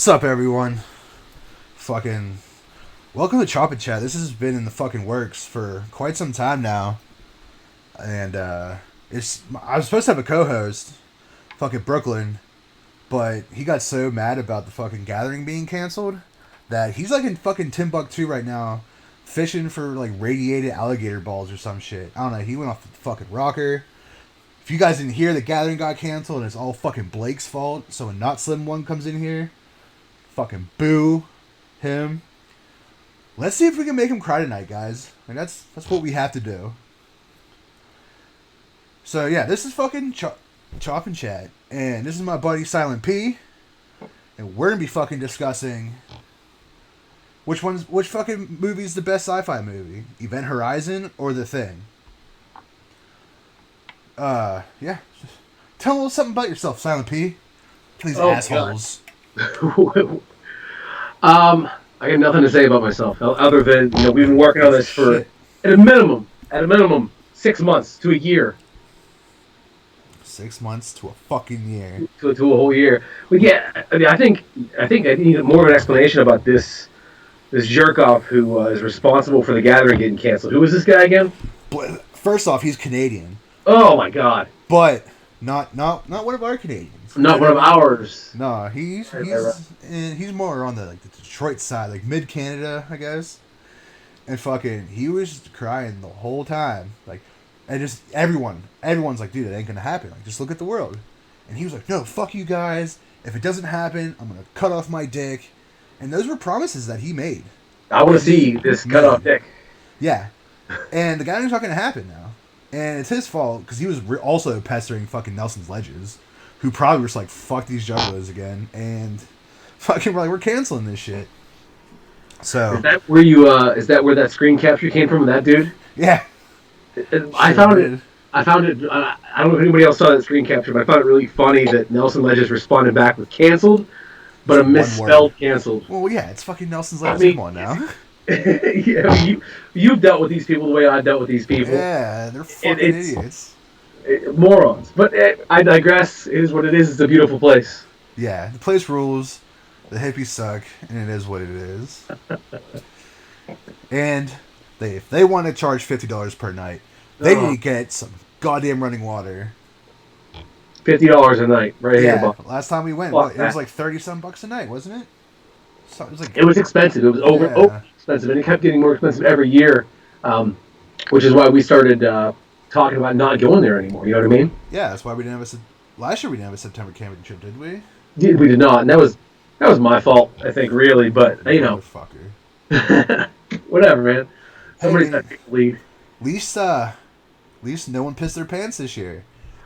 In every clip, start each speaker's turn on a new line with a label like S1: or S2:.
S1: What's up, everyone? Fucking welcome to Chop and Chat. This has been in the fucking works for quite some time now, and it's I was supposed to have a co-host, fucking Brooklyn, but he got so mad about the fucking gathering being canceled that he's like in fucking Timbuktu right now, fishing for like radiated alligator balls or some shit. I don't know. He went off the fucking rocker. If you guys didn't hear, the gathering got canceled, and it's all fucking Blake's fault. So when Not Slim One comes in here, fucking boo him. Let's see if we can make him cry tonight, guys. Like that's what we have to do. So yeah, this is fucking Chop and Chat, and this is my buddy Silent P, and we're gonna be fucking discussing which fucking movie is the best sci-fi movie, Event Horizon or The Thing. Yeah. Tell a little something about yourself, Silent P. Please, assholes.
S2: I got nothing to say about myself other than we've been working on this for at a minimum 6 months to a year.
S1: 6 months to a fucking year.
S2: To a whole year. But yeah, I mean, I think I need more of an explanation about this jerk off who is responsible for the gathering getting canceled. Who is this guy again?
S1: First off, he's Canadian.
S2: Oh my god.
S1: But not one of our Canadians.
S2: Not one of ours.
S1: No, he's more on the Detroit side, like mid Canada, I guess. And fucking, he was crying the whole time, like, and just everyone's like, dude, it ain't gonna happen. Like, just look at the world. And he was like, no, fuck you guys. If it doesn't happen, I'm gonna cut off my dick. And those were promises that he made.
S2: I want to see this cut off dick.
S1: Yeah, and the guy's not gonna happen now. And it's his fault, because he was also pestering fucking Nelson's Ledges, who probably was like, fuck these juggalos again, and fucking we're like, we're canceling this shit. So
S2: is that where that screen capture came from, that dude?
S1: Yeah.
S2: I found it. I don't know if anybody else saw that screen capture, but I found it really funny that Nelson Ledges responded back with canceled, but a misspelled canceled.
S1: Well, yeah, it's fucking Nelson's Ledges. Come on now.
S2: Yeah, you've dealt with these people the way I dealt with these people.
S1: Yeah, they're fucking idiots.
S2: Morons. But I digress. It is what it is. It's a beautiful place.
S1: Yeah, the place rules. The hippies suck, and it is what it is. And if they want to charge $50 per night, they need to get some goddamn running water.
S2: $50 a night, right here. Yeah,
S1: last time we went, it was like $30-some a night, wasn't it? So
S2: it was expensive. It was over expensive, and it kept getting more expensive every year, which is why we started talking about not going there anymore. You know what I mean?
S1: Yeah, that's why we didn't have last year we didn't have a September camping trip, did we?
S2: We did not, and that was my fault, I think, really. But
S1: Motherfucker.
S2: Whatever, man. Somebody's got to take the lead.
S1: At least no one pissed their pants this year.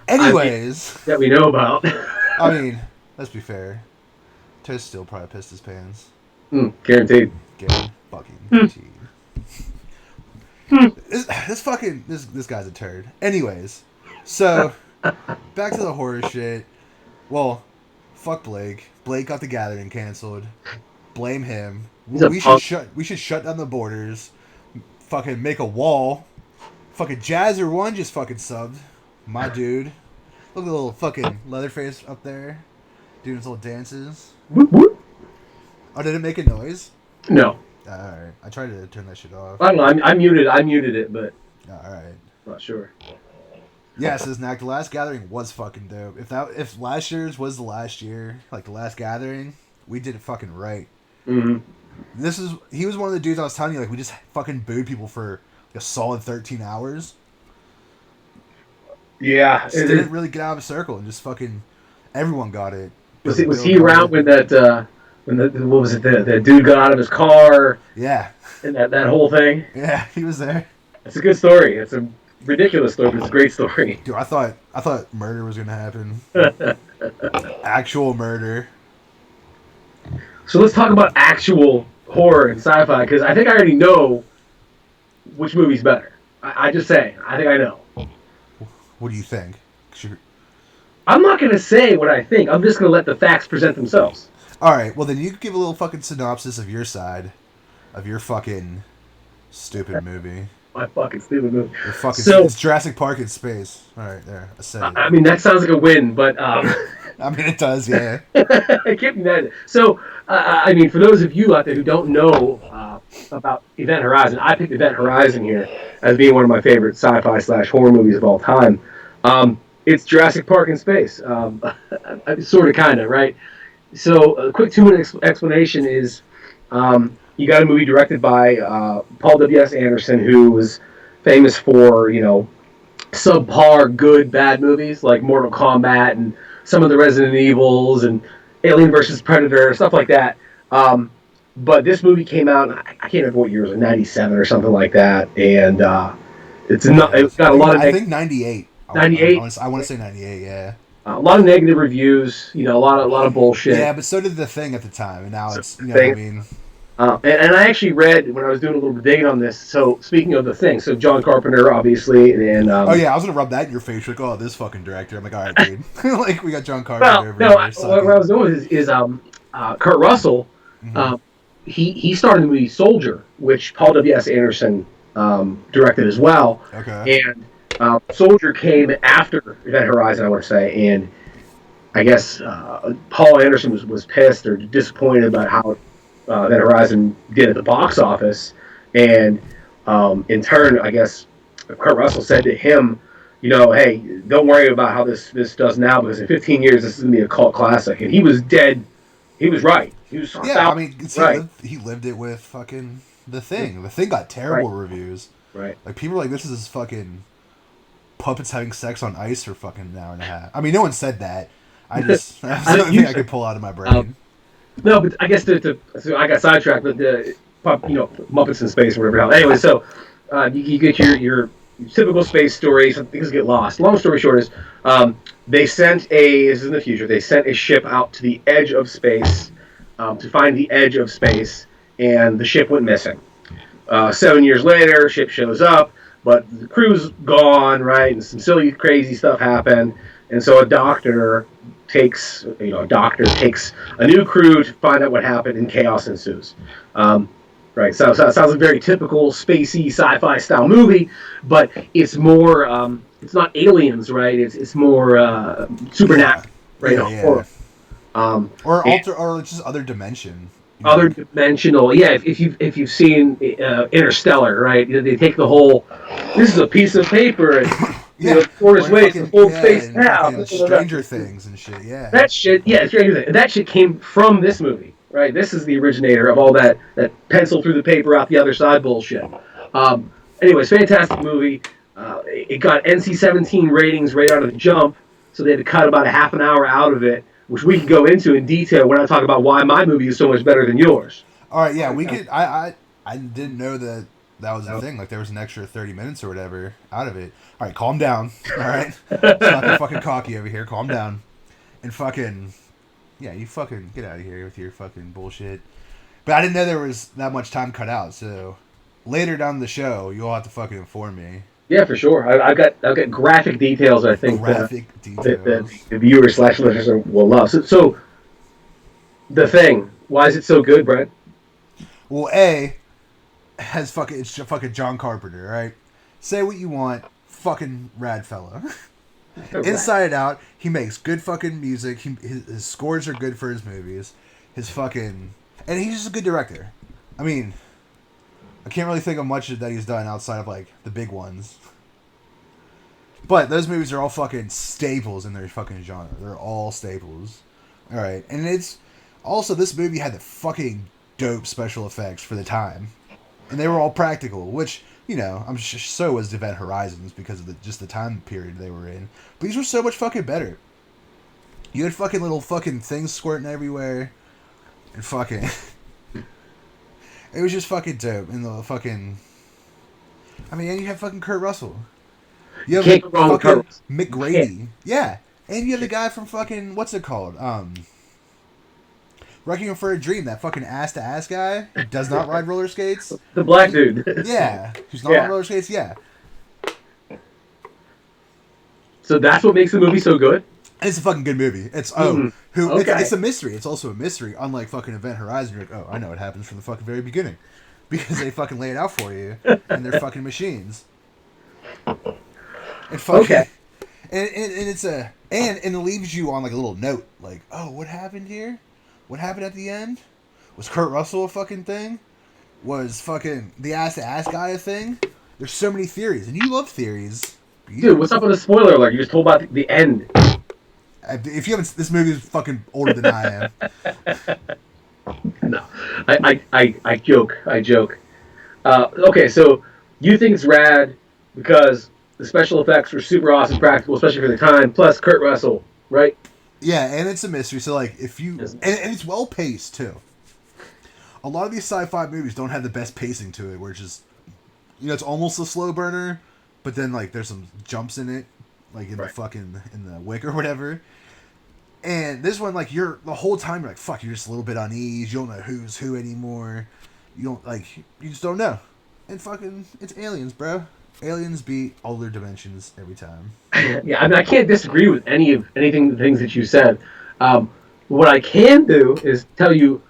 S1: Anyways,
S2: that we know about.
S1: I mean, let's be fair. Toast still probably pissed his pants.
S2: Guaranteed.
S1: Guaranteed. This guy's a turd. Anyways, so back to the horror shit. Well, fuck Blake. Blake got the gathering canceled. Blame him. We should shut down the borders. Fucking make a wall. Fucking Jazzer One just fucking subbed. My dude. Look at the little fucking Leatherface up there doing his little dances.
S2: Whoop, whoop.
S1: Oh, did it make a noise?
S2: No.
S1: Alright. I tried to turn that shit off.
S2: I don't know. I muted it, but...
S1: Alright.
S2: Not sure.
S1: Yeah, says Knack, the last gathering was fucking dope. If last year's was the last year, like the last gathering, we did it fucking right.
S2: Mm-hmm.
S1: He was one of the dudes I was telling you, like, we just fucking booed people for like a solid 13 hours.
S2: Yeah.
S1: Just didn't really get out of a circle, and just fucking everyone got it.
S2: Was he around when that what was it, the dude got out of his car?
S1: Yeah.
S2: And that whole thing?
S1: Yeah, he was there.
S2: It's a good story. It's a ridiculous story, but it's a great story.
S1: Dude, I thought murder was gonna happen. Actual murder.
S2: So let's talk about actual horror and sci-fi, because I think I already know which movie's better. I just say, I think I know.
S1: What do you think?
S2: I'm not going to say what I think. I'm just going to let the facts present themselves.
S1: Alright, well then you could give a little fucking synopsis of your side. Of your fucking stupid movie.
S2: My fucking stupid movie.
S1: It's Jurassic Park in space. Alright, there. I said it.
S2: I mean, that sounds like a win, but
S1: I mean, it does, yeah.
S2: I can't imagine. So, I mean, for those of you out there who don't know about Event Horizon, I picked Event Horizon here as being one of my favorite sci-fi slash horror movies of all time. It's Jurassic Park in space, sort of, kind of, right? So, a quick 2 minute explanation is you got a movie directed by Paul W.S. Anderson, who was famous for, subpar good bad movies like Mortal Kombat and some of the Resident Evils and Alien versus Predator, stuff like that. But this movie came out, I can't remember what year it was, 97 or something like that, and it's got a lot of.
S1: I think 98.
S2: 98.
S1: I want to say 98. Yeah.
S2: A lot of negative reviews, a lot of bullshit.
S1: Yeah, but so did The Thing at the time, and now it's what I mean.
S2: And I actually read when I was doing a little bit of digging on this. So speaking of The Thing, so John Carpenter, obviously, and
S1: oh yeah, I was gonna rub that in your face. Like, oh, this fucking director. I'm like, all right, dude. Like, we got John Carpenter.
S2: What I was doing is Kurt Russell. Mm-hmm. He started the movie Soldier, which Paul W.S. Anderson directed as well.
S1: Okay.
S2: And Soldier came after Event Horizon, I want to say, and I guess Paul Anderson was pissed or disappointed about how Event Horizon did at the box office, and in turn, I guess Kurt Russell said to him, hey, don't worry about how this does now, because in 15 years this is gonna be a cult classic. And he was dead. He was right. He was
S1: I mean, right. He lived it with fucking The Thing. The Thing got terrible reviews.
S2: Right.
S1: Like, people were like, this is fucking puppets having sex on ice for fucking an hour and a half. I mean, no one said that. That's the only thing I could pull out of my brain.
S2: No, but I guess so I got sidetracked, but Muppets in Space or whatever. Anyway, so you get your typical space story. Some things get lost. Long story short is they sent this is in the future. They sent a ship out to the edge of space to find the edge of space, and the ship went missing. 7 years later, ship shows up, but the crew's gone, right? And some silly, crazy stuff happened, and so a doctor takes a new crew to find out what happened, and chaos ensues. Right, so it sounds like a very typical spacey sci-fi style movie, but it's more it's not aliens, right? It's more supernatural, right?
S1: Yeah. Or just other dimension.
S2: Other dimensional, yeah. If you've seen Interstellar, right? They take the whole. This is a piece of paper, and shortest way to full space now.
S1: Stranger Things and shit, yeah.
S2: That shit, yeah, Stranger Things. That shit came from this movie, right? This is the originator of all that pencil through the paper out the other side bullshit. Anyways, fantastic movie. It got NC-17 ratings right out of the jump, so they had to cut about a half an hour out of it, which we can go into in detail when I talk about why my movie is so much better than yours.
S1: All right, yeah, we could. I didn't know that was the thing. Like, there was an extra 30 minutes or whatever out of it. All right, calm down. All right, it's not the fucking cocky over here. Calm down, and fucking you fucking get out of here with your fucking bullshit. But I didn't know there was that much time cut out. So later down the show, you'll have to fucking inform me.
S2: Yeah, for sure. I've got graphic details. I think that the viewers / listeners will love. So The Thing. Why is it so good, Brett?
S1: Well, it's fucking John Carpenter, right? Say what you want, fucking rad fella. Inside Out, he makes good fucking music. His scores are good for his movies. And he's just a good director. I mean, I can't really think of much that he's done outside of, like, the big ones. But those movies are all fucking staples in their fucking genre. They're all staples. Alright, and it's... Also, this movie had the fucking dope special effects for the time. And they were all practical, which, I'm sure so was Event Horizons because of just the time period they were in. But these were so much fucking better. You had fucking little fucking things squirting everywhere. And fucking... It was just fucking dope. And the fucking... I mean, and you have fucking Kurt Russell. You have fucking McGrady. Yeah. And you have the guy from fucking... What's it called? Requiem for a Dream. That fucking ass-to-ass guy who does not ride roller skates.
S2: The black dude.
S1: Yeah. Who's not on roller skates? Yeah.
S2: So that's what makes the movie so good?
S1: It's a fucking good movie. It's it's a mystery. It's also a mystery. Unlike fucking Event Horizon, you're like, oh, I know what happens from the fucking very beginning, because they fucking lay it out for you, and they're fucking machines. And fucking, and it's and it leaves you on like a little note, like, oh, what happened here? What happened at the end? Was Kurt Russell a fucking thing? Was fucking the ass to ass guy a thing? There's so many theories, and you love theories.
S2: Dude, what's up with the spoiler alert? You just told about the end.
S1: If you haven't, this movie is fucking older than I am.
S2: No, I joke. I joke. Okay, so you think it's rad because the special effects were super awesome, practical, especially for the time. Plus Kurt Russell, right?
S1: Yeah, and it's a mystery. So like, if you and it's well paced too. A lot of these sci-fi movies don't have the best pacing to it, where it's just, it's almost a slow burner, but then like there's some jumps in it, like in the fucking in the wick or whatever. And this one, like, you're the whole time you're like, fuck, you're just a little bit uneasy. You don't know who's who anymore. You don't you just don't know. And fucking, it's aliens, bro. Aliens beat all their dimensions every time.
S2: Yeah, I mean, I can't disagree with the things that you said. What I can do is tell you,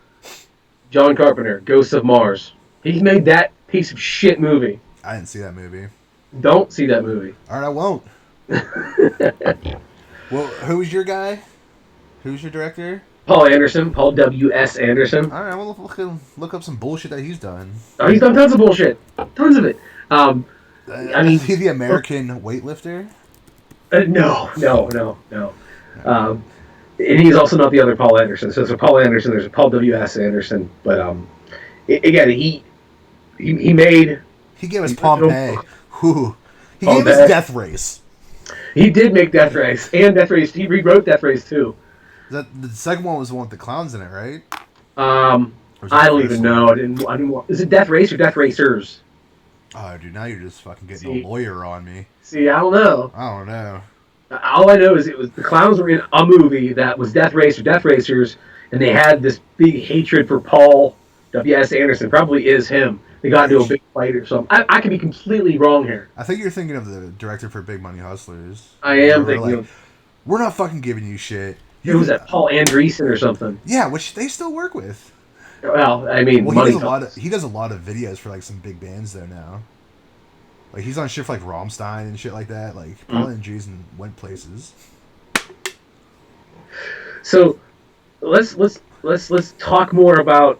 S2: John Carpenter, Ghosts of Mars. He made that piece of shit movie.
S1: I didn't see that movie.
S2: Don't see that movie.
S1: All right, I won't. Well, who's your guy? Who's your director?
S2: Paul Anderson. Paul W.S. Anderson.
S1: All right, I'm going to look up some bullshit that he's done.
S2: Oh, he's done tons of bullshit. Tons of it. I mean,
S1: is he the American weightlifter?
S2: No. And he's also not the other Paul Anderson. So there's a Paul Anderson, there's a Paul W.S. Anderson. But again, he made...
S1: He gave us Pompeii. He gave us Death Race.
S2: He did make Death Race. And Death Race, he rewrote Death Race too.
S1: The second one was the one with the clowns in it, right?
S2: I don't even know. I didn't. Is it Death Race or Death Racers?
S1: Oh, dude, now you're just fucking getting a lawyer on me.
S2: See, I don't know.
S1: All
S2: I know is the clowns were in a movie that was Death Race or Death Racers, and they had this big hatred for Paul W.S. Anderson. Probably is him. They got into a big fight or something. I could be completely wrong here.
S1: I think you're thinking of the director for Big Money Hustlers.
S2: I am thinking of...
S1: We're not fucking giving you shit.
S2: Who was that? Paul Andreessen or something?
S1: Yeah, which they still work with.
S2: Well, I mean,
S1: he does a lot of videos for like some big bands though now. Like he's on shit for like Rammstein and shit like that. Like Paul Andreessen went places.
S2: So let's talk more about,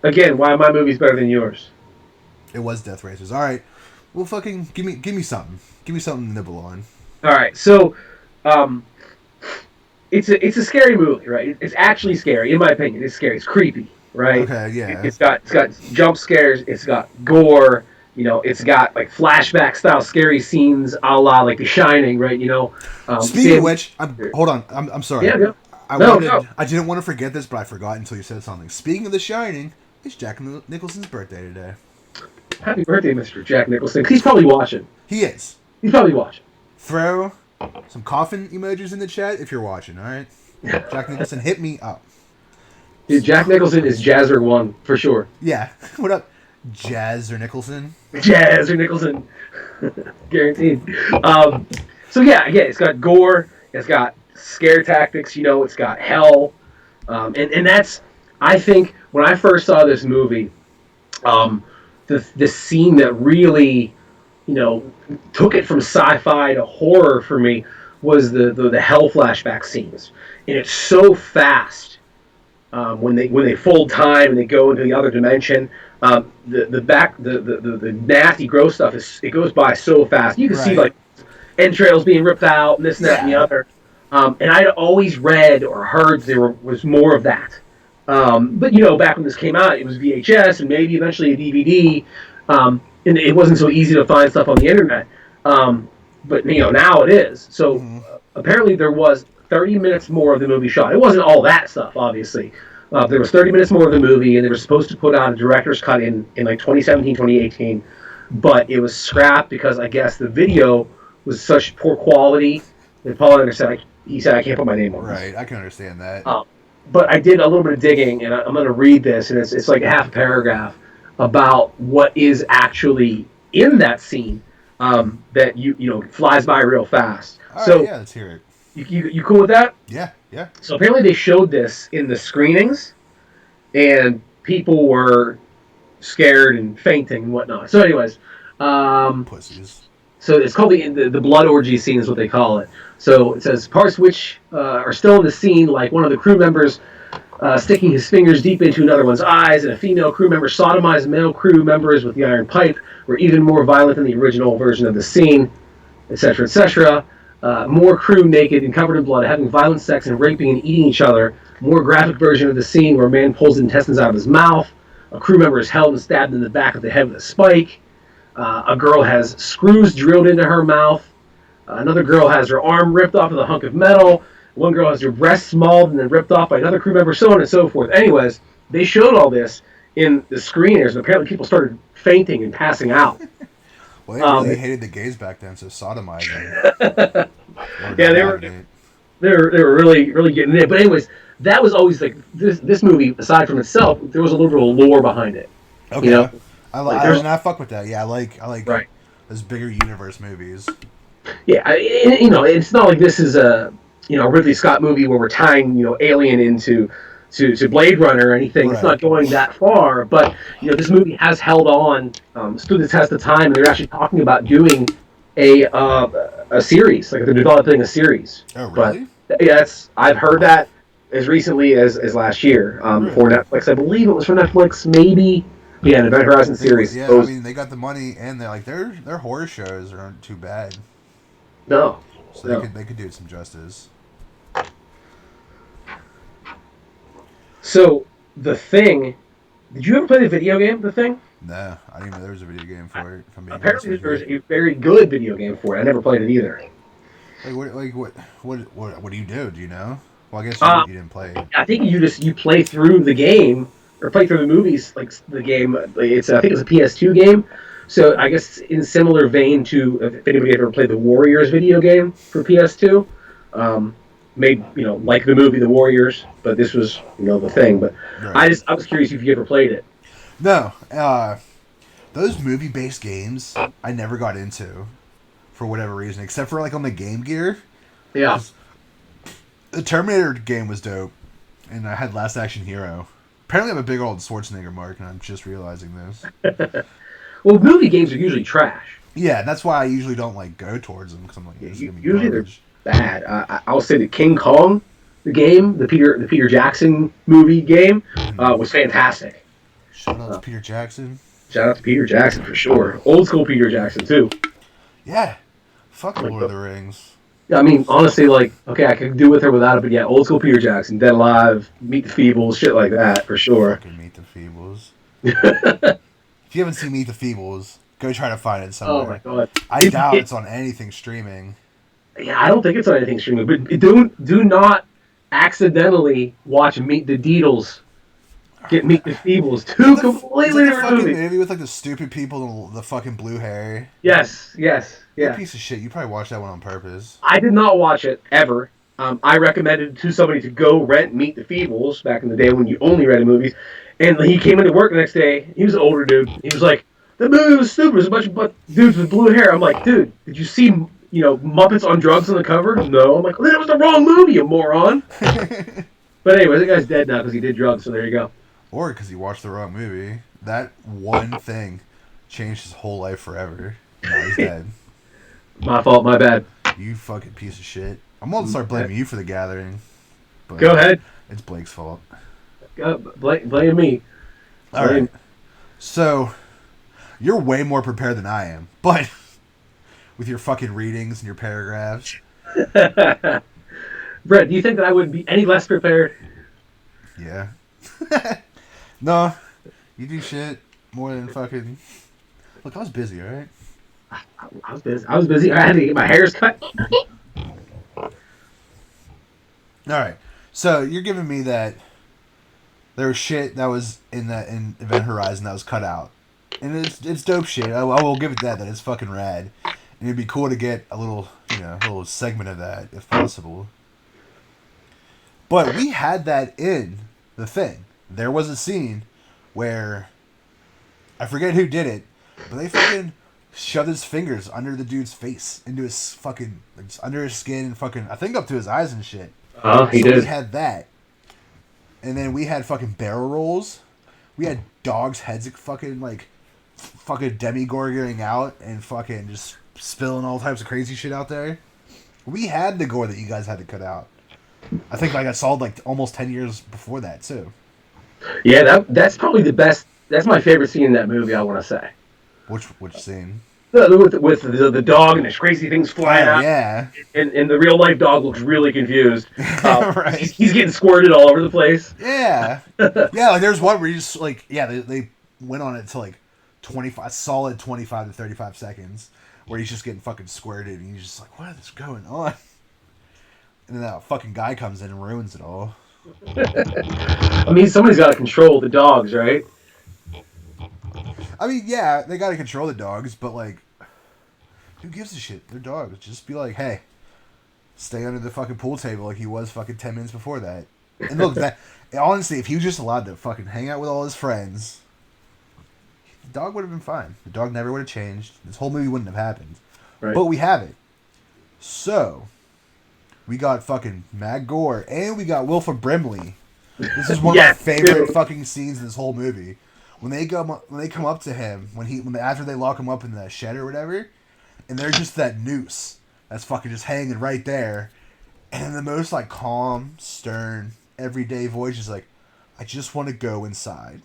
S2: again, why my movie's better than yours.
S1: It was Death Racers. All right, well, fucking give me something. Give me something to nibble on.
S2: All right, so it's a scary movie, right? It's actually scary, in my opinion. It's scary. It's creepy, right?
S1: Okay, yeah.
S2: It's got jump scares. It's got gore. It's got like flashback style scary scenes, a la like The Shining, right?
S1: Speaking of which, hold on. I'm sorry.
S2: Yeah, go.
S1: I didn't want to forget this, but I forgot until you said something. Speaking of The Shining, it's Jack Nicholson's birthday today.
S2: Happy birthday, Mr. Jack Nicholson. He's probably watching.
S1: He is.
S2: He's probably watching.
S1: Throw some coffin emojis in the chat if you're watching, all right? Jack Nicholson, hit me up.
S2: Dude, Jack Nicholson is Jazzer 1, for sure.
S1: Yeah. What up, Jazzer Nicholson?
S2: Jazzer Nicholson. Guaranteed. So, yeah, again, it's got gore. It's got scare tactics. It's got hell. And that's, I think, when I first saw this movie, the scene that really... took it from sci-fi to horror for me was the hell flashback scenes, and it's so fast when they fold time and they go into the other dimension. The nasty gross stuff it goes by so fast. You can see like entrails being ripped out and this and that and the other. And I'd always read or heard there was more of that. But back when this came out, it was VHS and maybe eventually a DVD. And it wasn't so easy to find stuff on the internet. But now it is. So apparently there was 30 minutes more of the movie shot. It wasn't all that stuff, obviously. There was 30 minutes more of the movie, and they were supposed to put out a director's cut in like 2017, 2018. But it was scrapped because I guess the video was such poor quality that Paul Anderson said, I can't put my name on it.
S1: Right, I can understand that.
S2: But I did a little bit of digging, and I'm going to read this, and it's like a half a paragraph about what is actually in that scene that flies by real fast.
S1: All right, yeah, let's hear it.
S2: You cool with that?
S1: Yeah.
S2: So apparently they showed this in the screenings, and people were scared and fainting and whatnot. So anyways,
S1: pussies.
S2: So it's called the blood orgy scene is what they call it. So it says parts which are still in the scene, like one of the crew members sticking his fingers deep into another one's eyes, and a female crew member sodomized male crew members with the iron pipe, were even more violent than the original version of the scene, etc., etc. More crew naked and covered in blood, having violent sex and raping and eating each other. More graphic version of the scene where a man pulls the intestines out of his mouth. A crew member is held and stabbed in the back of the head with a spike. A girl has screws drilled into her mouth. Another girl has her arm ripped off with a hunk of metal. One girl has her breast mauled and then ripped off by another crew member, so on and so forth. Anyways, they showed all this in the screeners, and apparently people started fainting and passing out.
S1: Well, they really hated the gays back then, so sodomizing.
S2: Yeah, they were really getting it. But anyways, that was always like this movie. Aside from itself, there was a little bit of lore behind it.
S1: Okay,
S2: you know?
S1: I fuck with that. Yeah, I like
S2: right.
S1: those bigger universe movies.
S2: Yeah, it's not like this is a Ridley Scott movie where we're tying Alien into to Blade Runner or anything. Right. It's not going that far, but this movie has held on, stood the test of time, and they're actually talking about doing a series, like they're developing a series.
S1: Oh, really?
S2: But yes, I've heard that as recently as last year for Netflix. I believe it was for Netflix, maybe. Yeah, the Event Horizon series.
S1: Yeah, I mean they got the money, and they're like their horror shows aren't too bad.
S2: No,
S1: so they could do it some justice.
S2: So, The Thing, did you ever play the video game, The Thing?
S1: No, I didn't know there was a video game for it.
S2: Apparently there's a very good video game for it. I never played it either.
S1: What do you do? Do you know? Well, I guess you didn't play it.
S2: I think you play through the game, or play through the movies, like the game. I think it's a PS2 game. So I guess in similar vein to if anybody ever played the Warriors video game for PS2. Made like the movie The Warriors, but this was The Thing. But right. I was curious if you ever played it.
S1: No, those movie-based games I never got into for whatever reason, except for like on the Game Gear.
S2: Yeah,
S1: the Terminator game was dope, and I had Last Action Hero. Apparently, I'm a big old Schwarzenegger mark, and I'm just realizing this.
S2: Well, movie games are usually trash.
S1: Yeah, that's why I usually don't go towards them because I'm like,
S2: usually they're bad. I'll say the King Kong, the game, the Peter Jackson movie game, was fantastic.
S1: Shout out to Peter Jackson.
S2: Shout out to Peter Jackson for sure. Old school Peter Jackson too.
S1: Yeah, fuck Lord of the Rings.
S2: I mean, honestly, okay, I could do with or without it, but yeah, old school Peter Jackson, Dead Alive, Meet the Feebles, shit like that for sure.
S1: Fucking Meet the Feebles. If you haven't seen Meet the Feebles, go try to find it somewhere.
S2: Oh my god!
S1: I doubt it's on anything streaming.
S2: Yeah, I don't think it's on anything streaming. But do not accidentally watch Meet the Deedles. Meet the Feebles. Two completely different movies.
S1: Movie with the stupid people and the fucking blue hair.
S2: Yes. Yeah.
S1: You're a piece of shit. You probably watched that one on purpose.
S2: I did not watch it ever. I recommended to somebody to go rent Meet the Feebles back in the day when you only rented movies. And he came into work the next day. He was an older dude. He was like, "The movie was stupid. There's a bunch of dudes with blue hair." I'm like, "Dude, did you see Muppets on Drugs on the cover?" No. I'm like, "Well, that was the wrong movie, you moron." But anyway, the guy's dead now because he did drugs. So there you go.
S1: Or because he watched the wrong movie. That one thing changed his whole life forever. Now he's dead.
S2: My fault. My bad.
S1: You fucking piece of shit. I'm going to start blaming you for The Gathering.
S2: But go ahead.
S1: It's Blake's fault.
S2: Blame me.
S1: All right. So, you're way more prepared than I am. But, with your fucking readings and your paragraphs.
S2: Brett, do you think that I would be any less prepared?
S1: Yeah. No. You do shit more than fucking... Look, I was busy, alright?
S2: I was busy. I had to get my hairs cut.
S1: Alright. So, you're giving me that there was shit that was in Event Horizon that was cut out. And it's dope shit. I will give it that it's fucking rad. And it'd be cool to get a little segment of that, if possible. But we had that in The Thing. There was a scene where, I forget who did it, but they fucking shoved his fingers under the dude's face, into his fucking, under his skin, and fucking, I think up to his eyes and shit.
S2: Oh, he did.
S1: We had that. And then we had fucking barrel rolls. We had dogs' heads fucking demigorgling out and fucking just spilling all types of crazy shit out there. We had the gore that you guys had to cut out. I think like I saw like almost 10 years before that too.
S2: Yeah, that's probably the best. That's my favorite scene in that movie. I want to say.
S1: Which scene?
S2: With the dog and there's crazy things flying out,
S1: Yeah.
S2: and the real life dog looks really confused.
S1: Right.
S2: He's getting squirted all over the place.
S1: Yeah. Yeah, like there's one where you just like they went on it to like 25 to 35 seconds where he's just getting fucking squirted and he's just like, what is going on? And then that fucking guy comes in and ruins it all.
S2: I mean, somebody's got to control the dogs, right?
S1: I mean, yeah, they gotta control the dogs, but like, who gives a shit? They're dogs. Just be like, hey, stay under the fucking pool table like he was fucking 10 minutes before that. And look, that honestly, if he was just allowed to fucking hang out with all his friends, the dog would have been fine. The dog never would have changed. This whole movie wouldn't have happened.
S2: Right.
S1: But we have it. So, we got fucking Matt Gore, and we got Wilford Brimley. This is one of my favorite fucking scenes in this whole movie. When they come up to him after they lock him up in the shed or whatever, and they're just that noose that's fucking just hanging right there, and in the most like calm, stern, everyday voice, just like, I just want to go inside,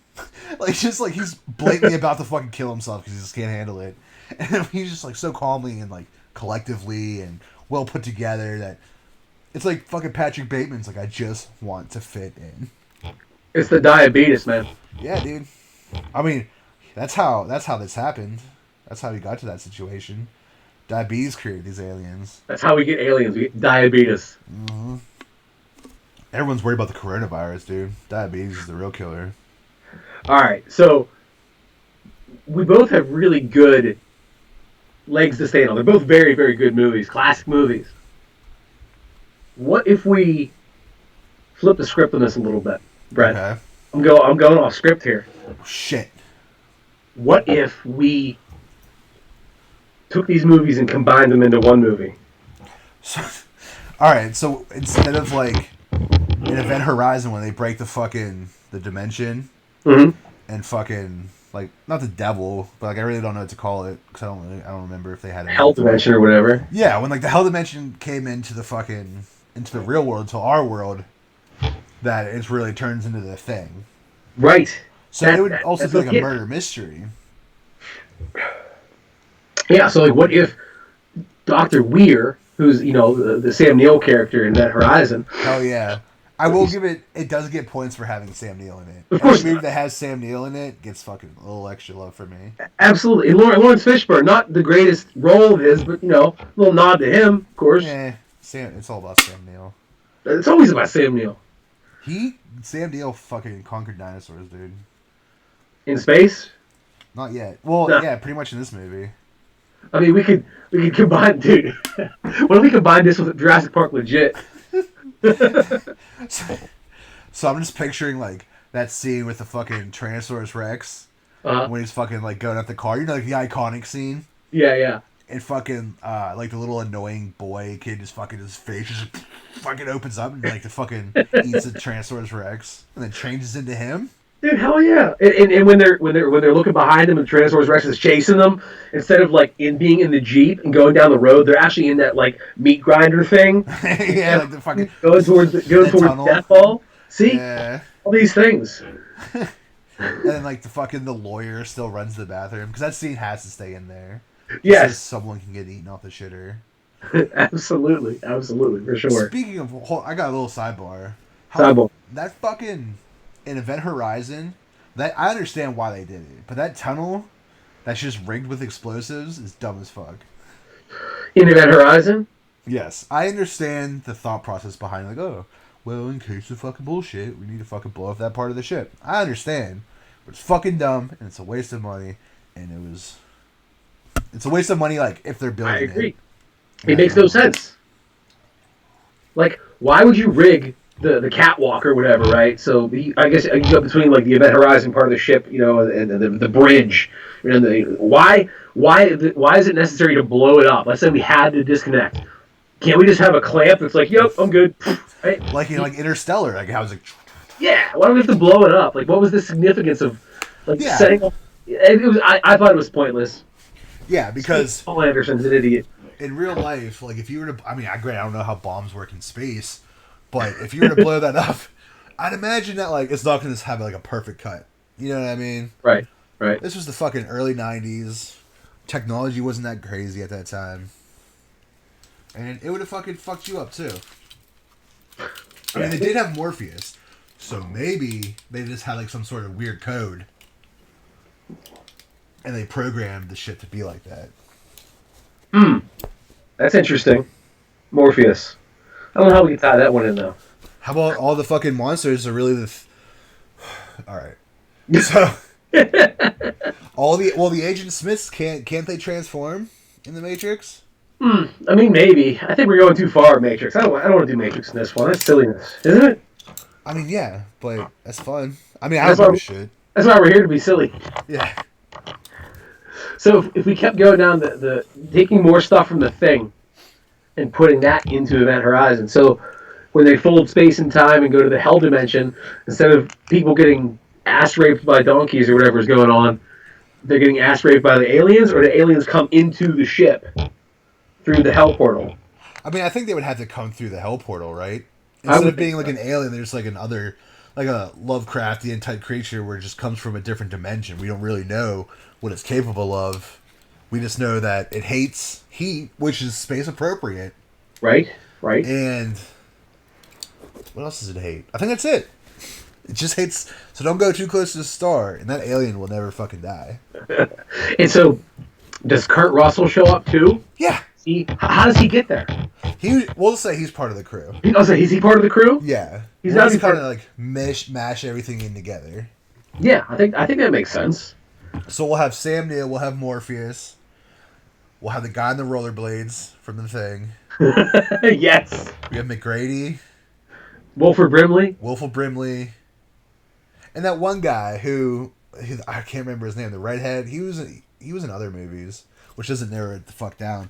S1: like just like he's blatantly about to fucking kill himself because he just can't handle it, and he's just like so calmly and like collectively and well put together that it's like fucking Patrick Bateman's like, I just want to fit in.
S2: It's the diabetes, man.
S1: Yeah, dude. I mean, that's how this happened. That's how we got to that situation. Diabetes created these aliens.
S2: That's how we get aliens. We get diabetes.
S1: Mm-hmm. Everyone's worried about the coronavirus, dude. Diabetes is the real killer.
S2: All right, so we both have really good legs to stand on. They're both very, very good movies, classic movies. What if we flip the script on this a little bit, Brett?
S1: Okay.
S2: I'm going off script here.
S1: Shit.
S2: What if we took these movies and combined them into one movie?
S1: So, all right, so instead of like in Event Horizon when they break the dimension and fucking like not the devil, but like I really don't know what to call it because I don't remember if they had a
S2: Hell dimension or whatever.
S1: Yeah, when like the hell dimension came into the real world, into our world, that it really turns into the thing.
S2: Right.
S1: So it would also be like a murder mystery.
S2: Yeah, so like what if Dr. Weir, who's, the Sam Neill character in Event Horizon.
S1: Hell yeah. I will give it does get points for having Sam Neill in it.
S2: Of course.
S1: Any movie that has Sam Neill in it gets fucking a little extra love for me.
S2: Absolutely. And Lawrence Fishburne, not the greatest role of his, but, a little nod to him, of course.
S1: It's all about Sam Neill.
S2: It's always about Sam Neill.
S1: Sam Neill fucking conquered dinosaurs, dude.
S2: In space?
S1: Not yet. Well,
S2: No.
S1: Yeah, pretty much in this movie.
S2: I mean, we could combine, dude. What if we combine this with Jurassic Park Legit?
S1: So I'm just picturing like that scene with the fucking Tyrannosaurus Rex when he's fucking like going at the car. Like the iconic scene.
S2: Yeah.
S1: And fucking like the little annoying boy kid just fucking his face just fucking opens up and like the fucking eats the Tyrannosaurus Rex and then changes into him.
S2: Dude, hell yeah! And when they're looking behind them and the Tyrannosaurus Rex is chasing them, instead of like being in the Jeep and going down the road, they're actually in that like meat grinder thing.
S1: Yeah, like the fucking
S2: going towards Death Ball. See, all these things.
S1: And then like the lawyer still runs the bathroom because that scene has to stay in there.
S2: Yes,
S1: so someone can get eaten off the shitter.
S2: Absolutely, for sure.
S1: Speaking of, I got a little sidebar. That fucking in Event Horizon, that I understand why they did it, but that tunnel that's just rigged with explosives is dumb as fuck.
S2: In Event Horizon?
S1: Yes, I understand the thought process behind like, oh, well, in case of fucking bullshit, we need to fucking blow up that part of the ship. I understand, but it's fucking dumb and it's a waste of money, and it's a waste of money. Like if they're building,
S2: I agree. It makes no sense. Like, why would you rig the catwalk or whatever, right? So I guess you go between like the Event Horizon part of the ship, and the bridge. Why is it necessary to blow it up? Let's say we had to disconnect. Can't we just have a clamp that's like, yep, I'm good. Right?
S1: Like in like Interstellar, like how it's like.
S2: Yeah, why do we have to blow it up? Like, what was the significance of setting up? I thought it was pointless.
S1: Yeah, because
S2: Paul Anderson's an idiot.
S1: in real life, like if you were to, I mean, I don't know how bombs work in space, but if you were to blow that up, I'd imagine that like it's not going to have like a perfect cut. You know what I mean?
S2: Right. Right.
S1: This was the fucking early '90s. Technology wasn't that crazy at that time, and it would have fucking fucked you up too. I mean, they did have Morpheus, so maybe they just had like some sort of weird code, and they programmed the shit to be like that.
S2: That's interesting. Morpheus. I don't know how we can tie that one in though.
S1: How about all the fucking monsters are really the... All right. So... the Agent Smiths, can't they transform in the Matrix?
S2: I mean, maybe. I think we're going too far, Matrix. I don't want to do Matrix in this one. That's silliness, isn't it?
S1: I mean, yeah, but that's fun. I mean, I don't give a shit.
S2: That's why we're here, to be silly.
S1: Yeah.
S2: So if we kept going down the taking more stuff from The Thing and putting that into Event Horizon. So when they fold space and time and go to the hell dimension, instead of people getting ass raped by donkeys or whatever is going on, they're getting ass raped by the aliens, or the aliens come into the ship through the hell portal.
S1: I mean, I think they would have to come through the hell portal, right? Instead of being like an alien, there's like another, like a Lovecraftian type creature where it just comes from a different dimension. We don't really know what it's capable of. We just know that it hates heat, which is space appropriate.
S2: Right, right.
S1: And what else does it hate? I think that's it. It just hates... So don't go too close to the star, and that alien will never fucking die.
S2: And so, does Kurt Russell show up too?
S1: Yeah.
S2: How does he get there?
S1: We'll say he's part of the crew.
S2: Is he part of the crew?
S1: Yeah.
S2: He's not
S1: kind of like mash everything in together.
S2: Yeah, I think that makes sense.
S1: So we'll have Sam Neill, we'll have Morpheus, we'll have the guy in the rollerblades from The Thing.
S2: Yes.
S1: We have McGrady.
S2: Wilford
S1: Brimley. And that one guy who I can't remember his name, the redhead. He was in other movies, which doesn't narrow it the fuck down.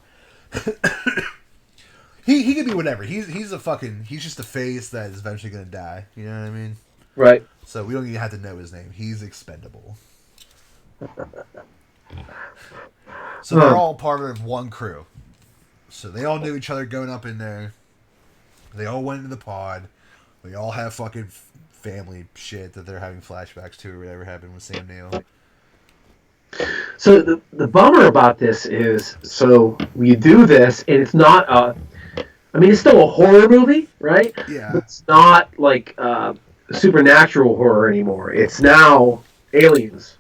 S1: he could be whatever. He's just a face that is eventually gonna die. You know what I mean?
S2: Right.
S1: So we don't even have to know his name. He's expendable. So they're all part of one crew. So they all knew each other going up in there. They all went into the pod. They all have fucking family shit that they're having flashbacks to or whatever happened with Sam Neill.
S2: So the bummer about this is, so we do this, and it's not it's still a horror movie, right?
S1: Yeah.
S2: But it's not like supernatural horror anymore. It's now aliens.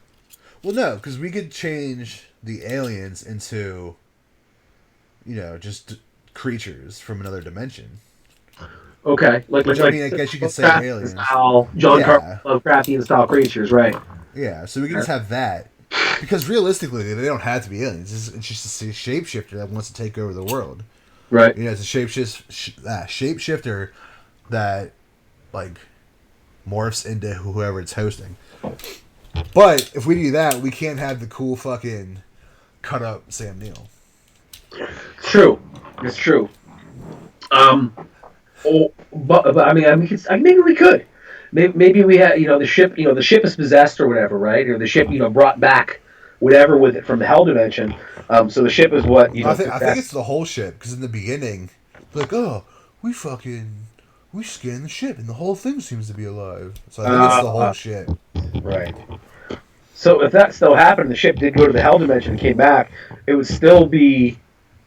S1: Well, no, because we could change the aliens into, just creatures from another dimension.
S2: Okay,
S1: Which, I mean, I guess you could say aliens.
S2: John Carter Lovecraftian style creatures, right?
S1: Yeah, so we can just have that. Because realistically, they don't have to be aliens. It's just a shapeshifter that wants to take over the world.
S2: Right.
S1: It's a shapeshifter that, like, morphs into whoever it's hosting. But if we do that, we can't have the cool fucking cut up Sam Neill.
S2: True. It's true. But I mean, maybe we could. Maybe we had, the ship is possessed or whatever, right? Or the ship, brought back whatever with it from the hell dimension. So the ship is what,
S1: I think it's the whole ship, because in the beginning, like, we scanned the ship, and the whole thing seems to be alive. So I think it's the whole ship.
S2: Right. So if that still happened, the ship did go to the hell dimension and came back, it would still be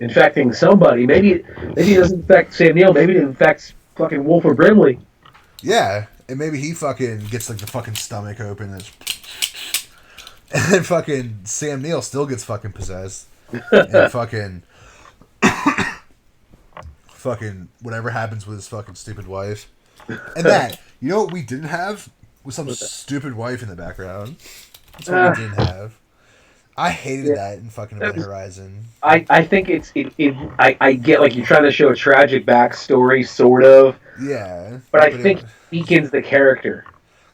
S2: infecting somebody. Maybe it doesn't infect Sam Neill. Maybe it infects fucking Wilford Brimley.
S1: Yeah, and maybe he fucking gets like the fucking stomach open, and then fucking Sam Neill still gets fucking possessed, and fucking whatever happens with his fucking stupid wife, and that what we didn't have was some stupid wife in the background. That's what we didn't have. I hated that in fucking Event Horizon.
S2: I think I get, like, you're trying to show a tragic backstory, sort of.
S1: Yeah.
S2: But I think it weakens the character.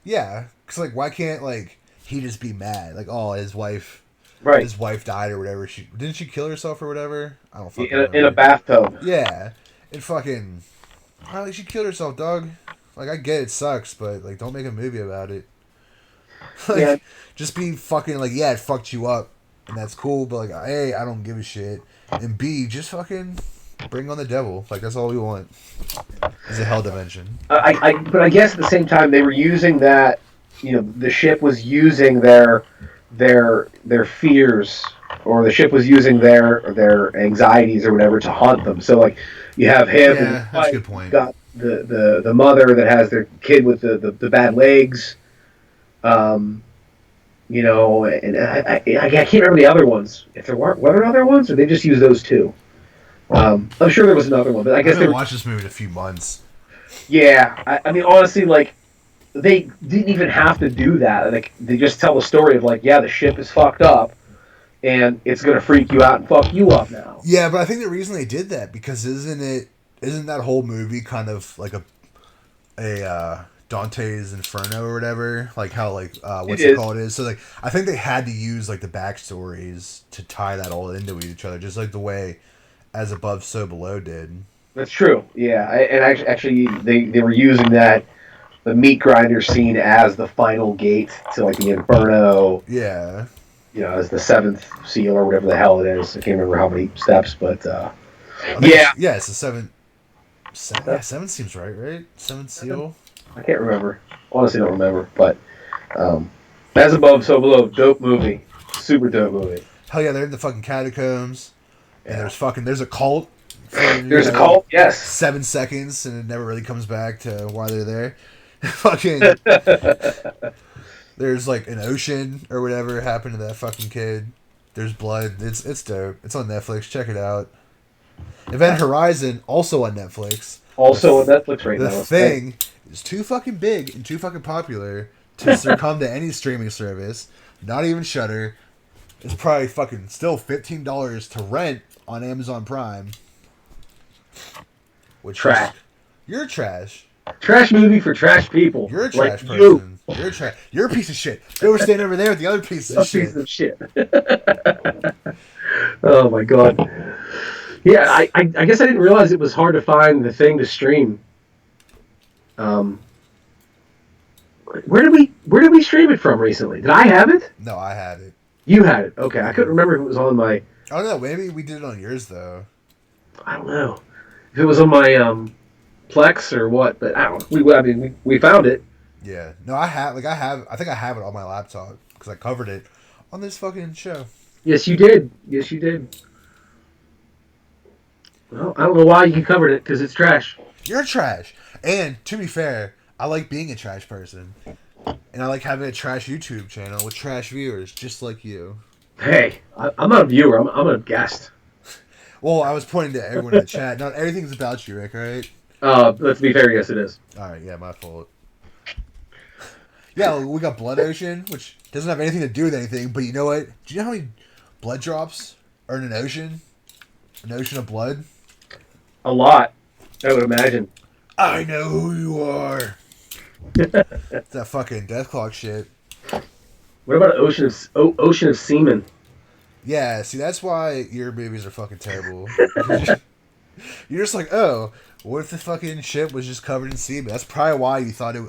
S1: Yeah. Because, like, why can't, like, he just be mad? Like, his wife...
S2: Right.
S1: His wife died or whatever. Didn't she kill herself or whatever? I don't fucking remember.
S2: In a bathtub.
S1: Yeah. And fucking... Like, she killed herself, dog. Like, I get it sucks, but, like, don't make a movie about it. Like, just be fucking, like, yeah, it fucked you up. and that's cool. But like, A, I don't give a shit, and B, just fucking bring on the devil. Like that's all we want. Is a hell dimension.
S2: But I guess at the same time they were using that. The ship was using their fears, or the ship was using their anxieties or whatever to haunt them. So like, you have him.
S1: Yeah, that's a good point.
S2: Got the mother that has their kid with the bad legs. And I can't remember the other ones. If there were there other ones, or they just used those two. I'm sure there was another one, but I guess
S1: I haven't watched this movie in a few months.
S2: Yeah, I mean, honestly, like they didn't even have to do that. Like they just tell the story of like, yeah, the ship is fucked up, and it's gonna freak you out and fuck you up now.
S1: Yeah, but I think the reason they did that because isn't that whole movie kind of like a Dante's Inferno or whatever, like how like what's it called is. So like I think they had to use like the backstories to tie that all into each other, just like the way As Above So Below did.
S2: That's true. Yeah, actually they were using the meat grinder scene as the final gate to like the Inferno.
S1: Yeah.
S2: As the seventh seal or whatever the hell it is. I can't remember how many steps, but
S1: it's the seventh. Yeah, seven seems right? Seventh seal.
S2: I can't remember. Honestly, don't remember. But As Above, So Below, dope movie, super dope movie.
S1: Hell yeah, they're in the fucking catacombs, and there's a cult.
S2: There's a cult, yes.
S1: 7 seconds, and it never really comes back to why they're there. Fucking. There's like an ocean or whatever happened to that fucking kid. There's blood. It's dope. It's on Netflix. Check it out. Event Horizon, also on Netflix.
S2: Also on Netflix right now.
S1: The Thing is too fucking big and too fucking popular to succumb to any streaming service. Not even Shudder. It's probably fucking still $15 to rent on Amazon Prime. Which
S2: trash.
S1: You're trash.
S2: Trash movie for trash people.
S1: You're a trash person. You're trash. You're a piece of shit. Go stand over there with the other pieces of shit.
S2: Piece of shit. Oh my god. Yeah, I guess I didn't realize it was hard to find The Thing to stream. Where did we stream it from recently? Did I have it?
S1: No, I had it.
S2: You had it. Okay, I couldn't remember if it was on my.
S1: I don't know. Maybe we did it on yours though.
S2: I don't know if it was on my Plex or what, but I don't. We found it.
S1: Yeah. No, I think I have it on my laptop because I covered it on this fucking show.
S2: Yes, you did. Well, I don't know why you covered it because it's trash.
S1: You're trash. And to be fair, I like being a trash person. And I like having a trash YouTube channel with trash viewers just like you.
S2: Hey, I'm not a viewer. I'm a guest.
S1: Well, I was pointing to everyone in the chat. Not everything's about you, Rick, right?
S2: Let's be fair. Yes, it is.
S1: Alright, yeah, my fault. Yeah, we got Blood Ocean, which doesn't have anything to do with anything, but you know what? Do you know how many blood drops are in an ocean? An ocean of blood?
S2: A lot, I would imagine.
S1: I know who you are. It's that fucking death clock shit.
S2: What about Ocean of Semen?
S1: Yeah, see, that's why your movies are fucking terrible. You're just like, oh, what if the fucking ship was just covered in semen? That's probably why you thought it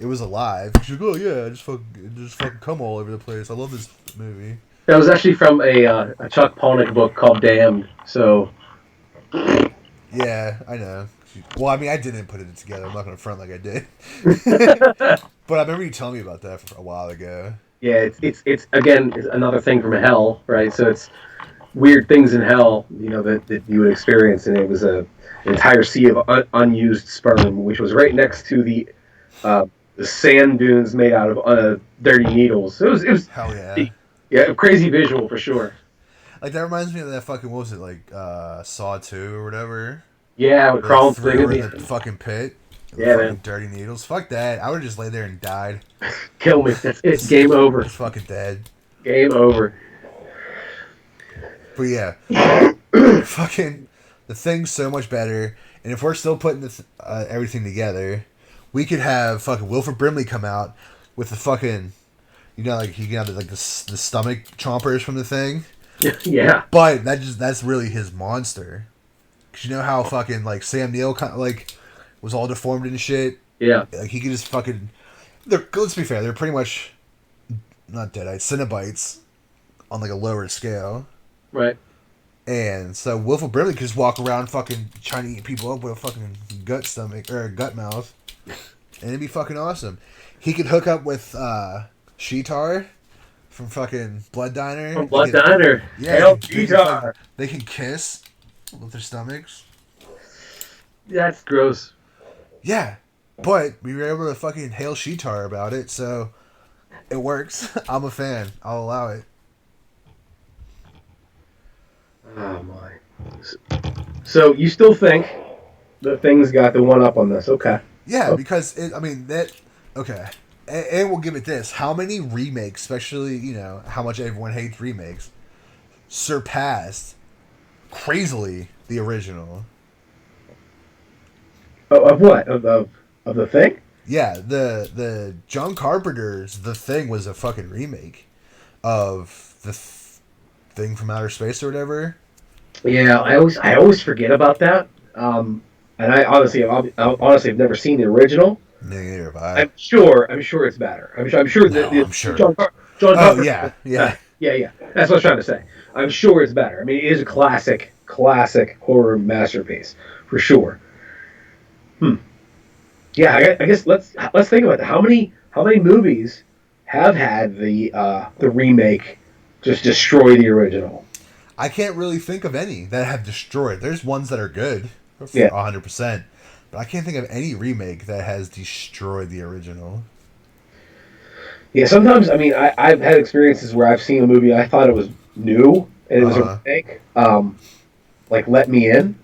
S1: was alive. You're like, oh yeah, just fucking come all over the place. I love this movie.
S2: That was actually from a Chuck Palahniuk book called Damned. So.
S1: Yeah, I know. Well, I mean, I didn't put it together. I'm not gonna front like I did. But I remember you telling me about that a while ago.
S2: Yeah, it's again another thing from hell, right? So it's weird things in hell, that you would experience, and it was an entire sea of unused sperm, which was right next to the sand dunes made out of dirty needles. So it was
S1: hell yeah,
S2: a crazy visual for sure.
S1: Like that reminds me of that fucking, what was it, like Saw 2 or whatever?
S2: Yeah, with crawling through
S1: in the fucking pit.
S2: Yeah, man.
S1: Dirty needles. Fuck that. I would have just laid there and died.
S2: Kill me. That's it. Game over.
S1: Just fucking dead.
S2: Game over.
S1: But yeah, fucking The Thing's so mumuch better. And if we're still putting everything together, we could have fucking Wilford Brimley come out with the fucking, like he got like the stomach chompers from The Thing.
S2: Yeah.
S1: But that's really his monster. Cause you know how fucking like Sam Neill kind of like was all deformed and shit.
S2: Yeah.
S1: Like he could just fucking. Let's be fair. They're pretty much not deadites, Cenobites. on like a lower scale.
S2: Right.
S1: And so Wilford Brimley could just walk around fucking trying to eat people up with a fucking gut stomach or a gut mouth, and it'd be fucking awesome. He could hook up with Sheetar from fucking Blood Diner.
S2: From Blood Diner.
S1: Yeah,
S2: Hell,
S1: they can kiss with their stomachs.
S2: That's gross.
S1: Yeah, but we were able to fucking hail Sheetar about it, so it works. I'm a fan. I'll allow it.
S2: Oh my. So you still think the Thing's got the one up on this? Okay.
S1: Yeah, because okay. And we'll give it this: how many remakes, especially how much everyone hates remakes, surpassed crazily the original?
S2: Of what? Of the Thing?
S1: Yeah, the John Carpenter's The Thing was a fucking remake of the Thing from Outer Space or whatever.
S2: Yeah, I always forget about that. And I honestly have never seen the original.
S1: Neither have I.
S2: I'm sure it's better. I'm sure that
S1: I'm sure.
S2: John
S1: Oh yeah.
S2: yeah. That's what I was trying to say. I'm sure it's better. I mean, it is a classic horror masterpiece for sure. Yeah, I guess let's think about that. How many movies have had the remake just destroy the original?
S1: I can't really think of any that have destroyed. There's ones that are good,
S2: Yeah,
S1: 100%, but I can't think of any remake that has destroyed the original.
S2: yeah. Sometimes I've had experiences where I've seen a movie I thought it was new and it was a remake. Like Let Me In.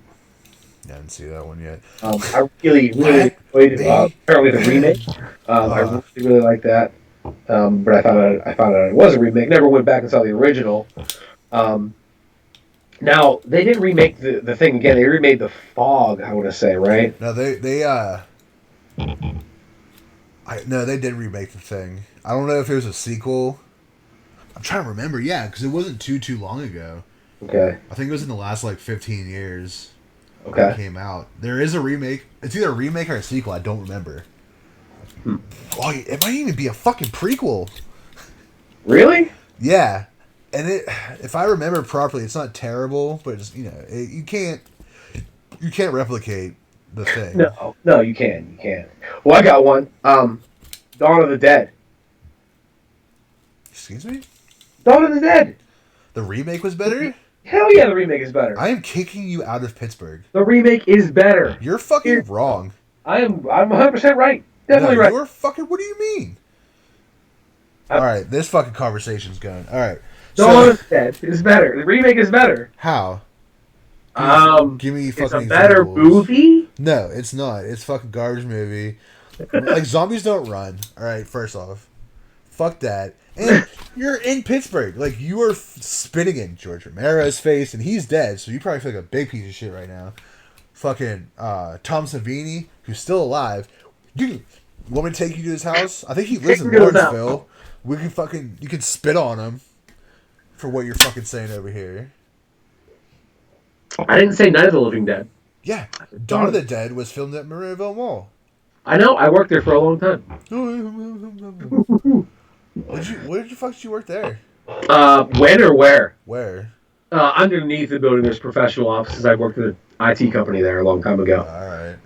S1: Yeah, I didn't see that one yet.
S2: I really enjoyed apparently the remake. I really liked that, but I found out it was a remake. Never went back and saw the original. Now they didn't remake the Thing again. They remade The Fog. I want to say, right?
S1: No, they did remake The Thing. I don't know if it was a sequel. I'm trying to remember. Yeah, because it wasn't too long ago.
S2: Okay.
S1: I think it was in the last 15 years.
S2: Okay.
S1: It came out. There is a remake. It's either a remake or a sequel. I don't remember. Oh, it might even be a fucking prequel.
S2: Really?
S1: Yeah, and if I remember properly, it's not terrible, but just you can't replicate The Thing.
S2: No, you can. Well, I got one. Dawn of the Dead.
S1: Excuse me?
S2: Dawn of the Dead.
S1: The remake was better?
S2: Hell yeah, the remake is better.
S1: I am kicking you out of Pittsburgh.
S2: The remake is better.
S1: You're fucking wrong.
S2: I'm 100% right. Definitely right.
S1: You're fucking. What do you mean? All right, this fucking conversation's going. All right.
S2: Dawn of the Dead is better. The remake is better.
S1: How? Give me fucking.
S2: It's a better movie.
S1: No, it's not. It's a fucking garbage movie. Zombies don't run. All right, first off, fuck that. And you're in Pittsburgh. You are spitting in George Romero's face, and he's dead, so you probably feel like a big piece of shit right now. Fucking Tom Savini, who's still alive. You want me to take you to his house? I think he lives in Lawrenceville. You can spit on him for what you're fucking saying over here.
S2: I didn't say Night of the Living Dead.
S1: Yeah, Dawn of the Dead was filmed at Monroeville Mall.
S2: I know. I worked there for a long time.
S1: Where the fuck did you work there?
S2: When or where?
S1: Where?
S2: Underneath the building, there's professional offices. I worked at an IT company there a long time ago.
S1: All right.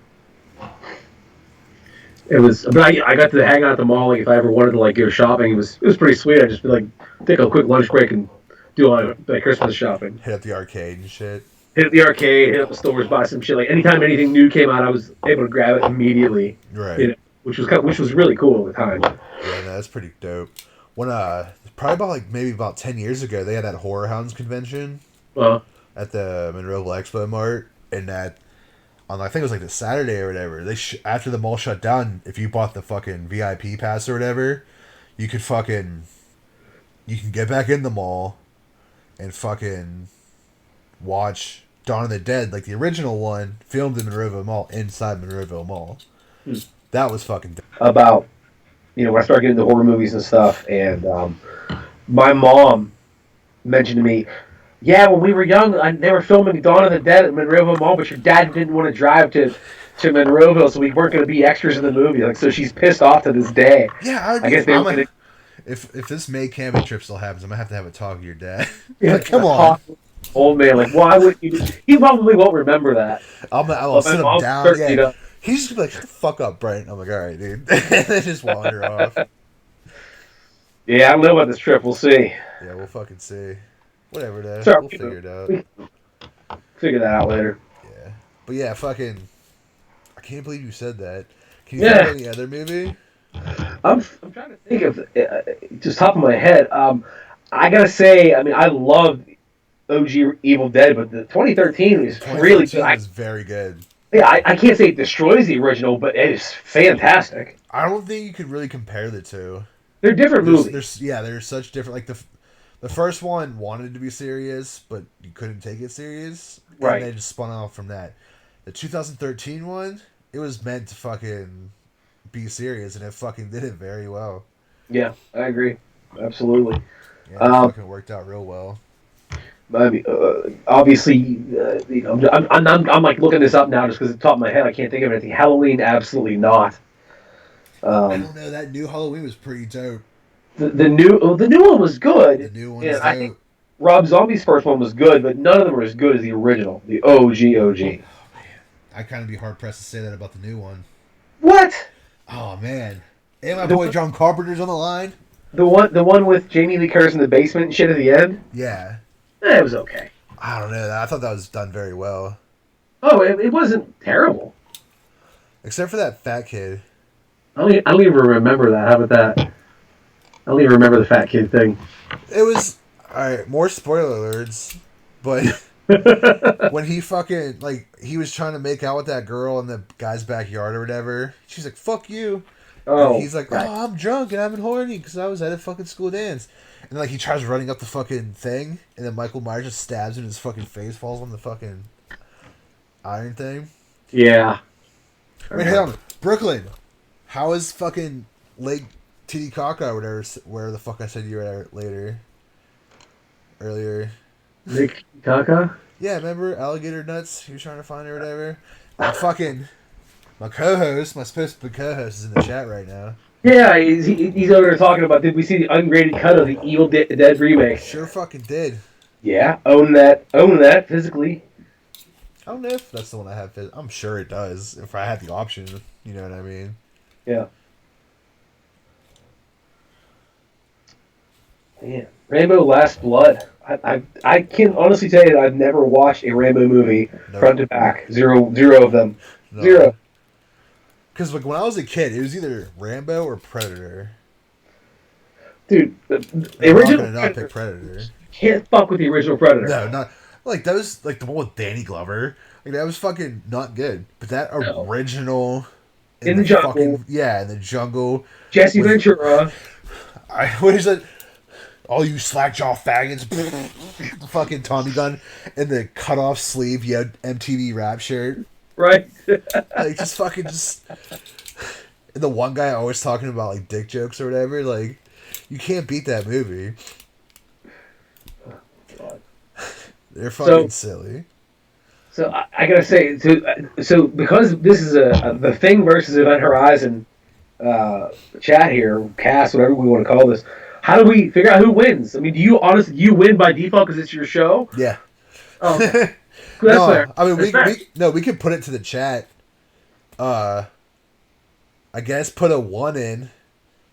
S2: It was, but I got to hang out at the mall. If I ever wanted to go shopping, it was pretty sweet. I'd just be take a quick lunch break and do all my Christmas shopping.
S1: Hit up the arcade and shit.
S2: Hit up the arcade, hit up the stores, buy some shit. Anytime anything new came out, I was able to grab it immediately.
S1: Right.
S2: Which was really cool at the time.
S1: Yeah, no, that's pretty dope. When probably maybe about 10 years ago, they had that Horror Hounds convention at the Monroeville Expo Mart, and that on I think it was the Saturday or whatever. They after the mall shut down, if you bought the fucking VIP pass or whatever, you can get back in the mall and fucking watch Dawn of the Dead, the original one, filmed in Monroeville Mall inside Monroeville Mall. That was fucking dope.
S2: About when I started getting into horror movies and stuff, and my mom mentioned to me, yeah, when we were young, they were filming Dawn of the Dead at Monroeville Mall, but your dad didn't want to drive to Monroeville, so we weren't going to be extras in the movie. So she's pissed off to this day.
S1: Yeah,
S2: I guess they were
S1: If this May camping trip still happens, I'm gonna have to have a talk with your dad.
S2: Yeah,
S1: Like, come on.
S2: old man. Like, why would you? He probably won't remember that.
S1: I'll sit him
S2: I'll
S1: down.
S2: certainly
S1: Yeah,
S2: don't.
S1: he's just gonna be like, "Shut the fuck up, Brian." I'm like, "All right, dude," and then just wander off.
S2: Yeah, I don't know about this trip. We'll see.
S1: Yeah, we'll fucking see. Whatever, though.
S2: Sorry,
S1: We'll figure it out.
S2: we figure that out later.
S1: Yeah, but yeah, fucking. I can't believe you said that. Can you
S2: Yeah.
S1: think of any other movie?
S2: I'm trying to think of just top of my head. I gotta say, I mean, I love OG Evil Dead, but the 2013 is really
S1: 2013
S2: good.
S1: was very good.
S2: I can't say it destroys the original, but it is fantastic.
S1: I don't think you could really compare the two.
S2: They're different movies.
S1: They're such different. Like the first one wanted to be serious, but you couldn't take it serious,
S2: Right.
S1: And they just spun off from that. The 2013 one, it was meant to fucking be serious, and it fucking did it very well.
S2: Yeah, I agree. Absolutely.
S1: Yeah, it fucking worked out real well.
S2: I mean, obviously, you know, I'm like looking this up now just because at the top of my head I can't think of anything. Halloween, absolutely not.
S1: I don't know. That new Halloween was pretty dope.
S2: The new one was good.
S1: The new one
S2: Yeah,
S1: is
S2: I
S1: dope.
S2: think Rob Zombie's first one was good, but none of them were as good as the original, the OG.
S1: I kind of be hard pressed to say that about the new one.
S2: What?
S1: Oh man, and my boy John Carpenter's on the line.
S2: The one with Jamie Lee Curtis in the basement and shit at the end?
S1: Yeah,
S2: It was okay.
S1: I don't know. I thought that was done very well,
S2: Oh, it wasn't terrible.
S1: except for that fat kid.
S2: I don't even remember that. How about that? I don't even remember the fat kid thing.
S1: It was alright. More spoiler alerts, but when he fucking he was trying to make out with that girl in the guy's backyard or whatever, she's like, "Fuck you."
S2: Oh,
S1: And he's like, "Oh, I'm drunk and I'm horny because I was at a fucking school dance." And then, he tries running up the fucking thing, and then Michael Myers just stabs him, and his fucking face falls on the fucking iron thing.
S2: yeah.
S1: Wait, hang on, Brooklyn. How is fucking Lake Titicaca or whatever? Where the fuck I said you were at earlier.
S2: Nick Kaka?
S1: Yeah, remember Alligator Nuts? He was trying to find her or whatever. My co-host, my supposed to be co-host, is in the chat right now.
S2: Yeah, he's over there talking about, did we see the ungraded cut of the Evil Dead remake?
S1: Sure fucking did.
S2: Yeah, own that physically.
S1: I don't know if that's the one I have. I'm sure it does. If I had the option, you know what I mean.
S2: Yeah. Man, Rambo: Last Blood. I can honestly tell you that I've never watched a Rambo movie front to back. Zero of them.
S1: No.
S2: Zero.
S1: Because when I was a kid, it was either Rambo or Predator.
S2: Dude, the
S1: I'm
S2: original
S1: not pick Predator.
S2: can't fuck with the original Predator.
S1: No, not that was the one with Danny Glover. That was fucking not good. But that original
S2: in the jungle,
S1: in the jungle.
S2: Jesse Ventura.
S1: What is it? All you slackjaw faggots. The fucking Tommy gun and the cut off sleeve. You had MTV rap shirt.
S2: Right.
S1: And the one guy always talking about dick jokes or whatever. You can't beat that movie.
S2: Oh, God.
S1: They're fucking silly.
S2: So I gotta say, so because this is the Thing versus Event Horizon chat here, cast, whatever we want to call this. How do we figure out who wins? I mean, do you win by default because it's your show?
S1: Yeah.
S2: Oh, okay. That's fair.
S1: I mean, we could put it to the chat. I guess put a 1 in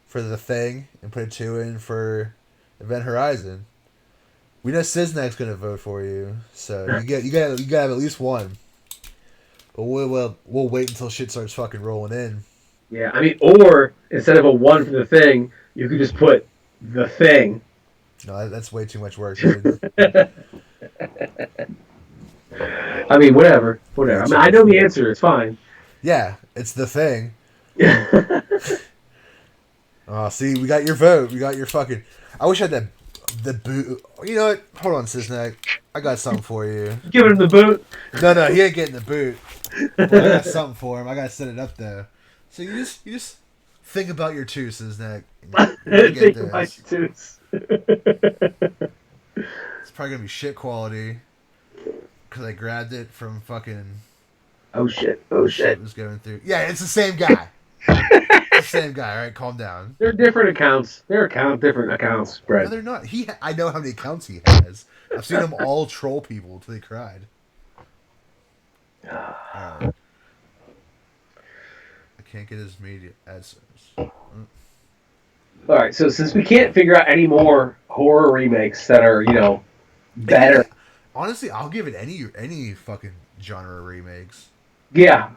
S1: for the Thing and put a 2 in for Event Horizon. We know Siznak's gonna vote for you, so you gotta have at least 1. But we'll wait until shit starts fucking rolling in.
S2: Yeah, I mean, or instead of a 1 for the Thing, you could just put the Thing.
S1: No, that's way too much work, dude.
S2: I mean, whatever. I mean, I know the answer. It's fine.
S1: Yeah, it's the Thing. Oh, see, we got your vote. We got your fucking. I wish I had the boot. You know what? Hold on, Siznak. I got something for you.
S2: Give him the boot.
S1: No, he ain't getting the boot. But I got something for him. I gotta set it up though. So you just think about your two, Siznak.
S2: Think about your twos.
S1: It's probably gonna be shit quality because I grabbed it from fucking.
S2: Oh shit!
S1: Shit was going through. Yeah, it's the same guy. It's the the same guy. All right, calm down.
S2: They're different accounts. Different accounts,
S1: No,
S2: Brett.
S1: they're not. I know how many accounts he has. I've seen them all troll people until they cried. Alright. I can't get his media AdSense.
S2: All right, so since we can't figure out any more horror remakes that are, better,
S1: Honestly, I'll give it any fucking genre remakes.
S2: yeah.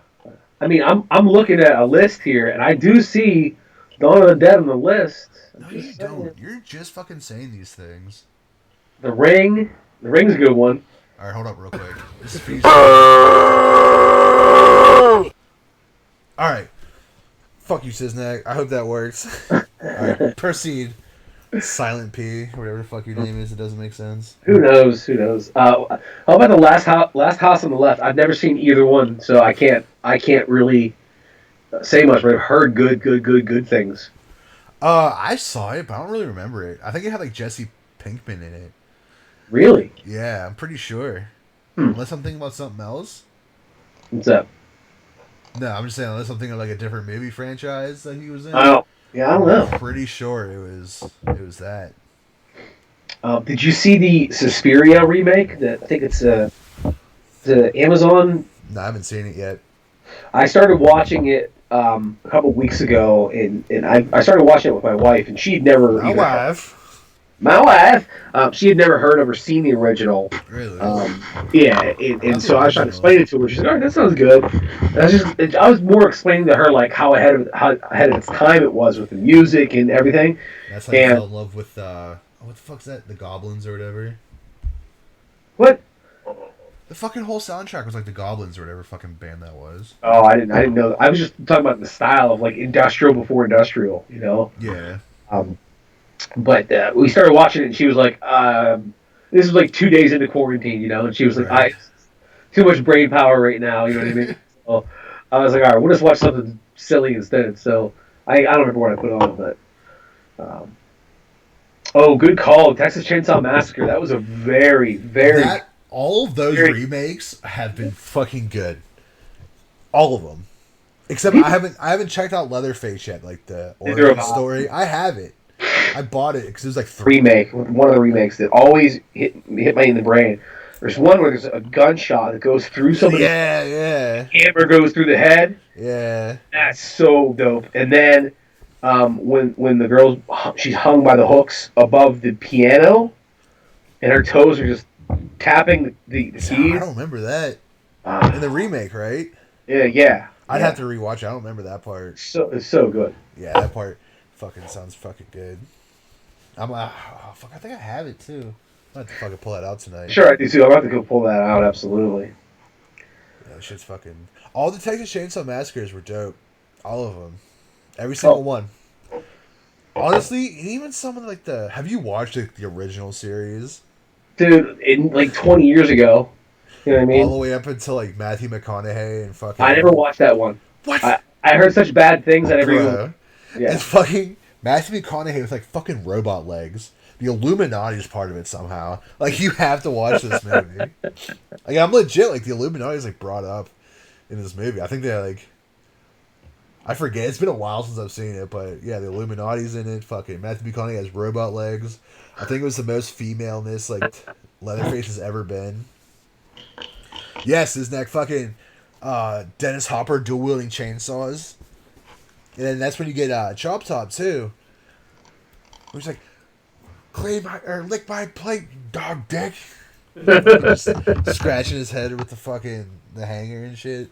S2: I mean, I'm looking at a list here, and I do see Dawn of the Dead on the list.
S1: No, you don't. You're just fucking saying these things.
S2: The Ring. The Ring's a good one.
S1: Alright, hold up real quick. This is for Alright. Fuck you, Siznak. I hope that works. Alright, proceed. Silent P, whatever the fuck your name is, it doesn't make sense.
S2: Who knows? How about the last house on the left? I've never seen either one, so I can't really say much, but I've heard good things.
S1: I saw it, but I don't really remember it. I think it had like Jesse Pinkman in it.
S2: Really?
S1: Yeah, I'm pretty sure. Unless I'm thinking about something else.
S2: What's up?
S1: No, I'm just saying unless I'm thinking of like a different movie franchise that he was in.
S2: Oh, yeah, I don't know.
S1: I'm pretty sure it was that.
S2: Did you see the Suspiria remake? I think it's the Amazon.
S1: No, I haven't seen it yet.
S2: I started watching it a couple weeks ago, and I started watching it with my wife, and she'd never. My wife. She had never heard of or seen the original.
S1: Really?
S2: Yeah, and so I was trying to explain it to her. She's like, "All right, that sounds good." I was more explaining to her like how ahead of its time it was with the music and everything.
S1: That's how you fell in love with what the fuck's that? The Goblins or whatever.
S2: What?
S1: The fucking whole soundtrack was like the Goblins or whatever fucking band that was.
S2: Oh, I didn't know. I was just talking about the style of like industrial before industrial.
S1: Yeah.
S2: But we started watching it, and she was like, "This was like 2 days into quarantine, and she was like,
S1: Right.
S2: too much brain power right now." You know what I mean? So I was like, "All right, we'll just watch something silly instead." So I don't remember what I put on, but good call, Texas Chainsaw Massacre. That was a very
S1: all of those remakes have been fucking good. All of them, except I haven't checked out Leatherface yet, like the origin story. I have it. I bought it because it was like
S2: remake. One of the remakes that always hit me in the brain. There's one where there's a gunshot that goes through somebody.
S1: Yeah.
S2: Hammer goes through the head.
S1: Yeah.
S2: That's so dope. And then when the girl, she's hung by the hooks above the piano, and her toes are just tapping the keys.
S1: I don't remember that. In the remake, right?
S2: Yeah.
S1: I'd have to rewatch it. I don't remember that part.
S2: It's so good.
S1: Yeah, that part fucking sounds fucking good. I'm fuck, I think I have it too. I'll have to fucking pull that out tonight.
S2: Sure, I do too. I'm about to go pull that out, absolutely.
S1: Yeah, shit's fucking... All the Texas Chainsaw Massacres were dope. All of them. Every single one. Honestly, even some of like the... Have you watched the original series?
S2: Dude, in like 20 years ago. You know what I mean?
S1: All the way up until like Matthew McConaughey and fucking...
S2: I never watched that one.
S1: What?
S2: I heard such bad things that everyone...
S1: Yeah. It's fucking... Matthew McConaughey with like fucking robot legs. The Illuminati is part of it somehow. Like, you have to watch this movie. Like, I'm legit, like, the Illuminati is like brought up in this movie. I think they're like... I forget. It's been a while since I've seen it, but yeah, the Illuminati's in it. Fucking Matthew McConaughey has robot legs. I think it was the most femaleness like Leatherface has ever been. Yes, isn't that fucking Dennis Hopper dual wielding chainsaws? And then that's when you get Chop Top too. Who's like, lick my plate, dog dick. Just scratching his head with the hanger and shit.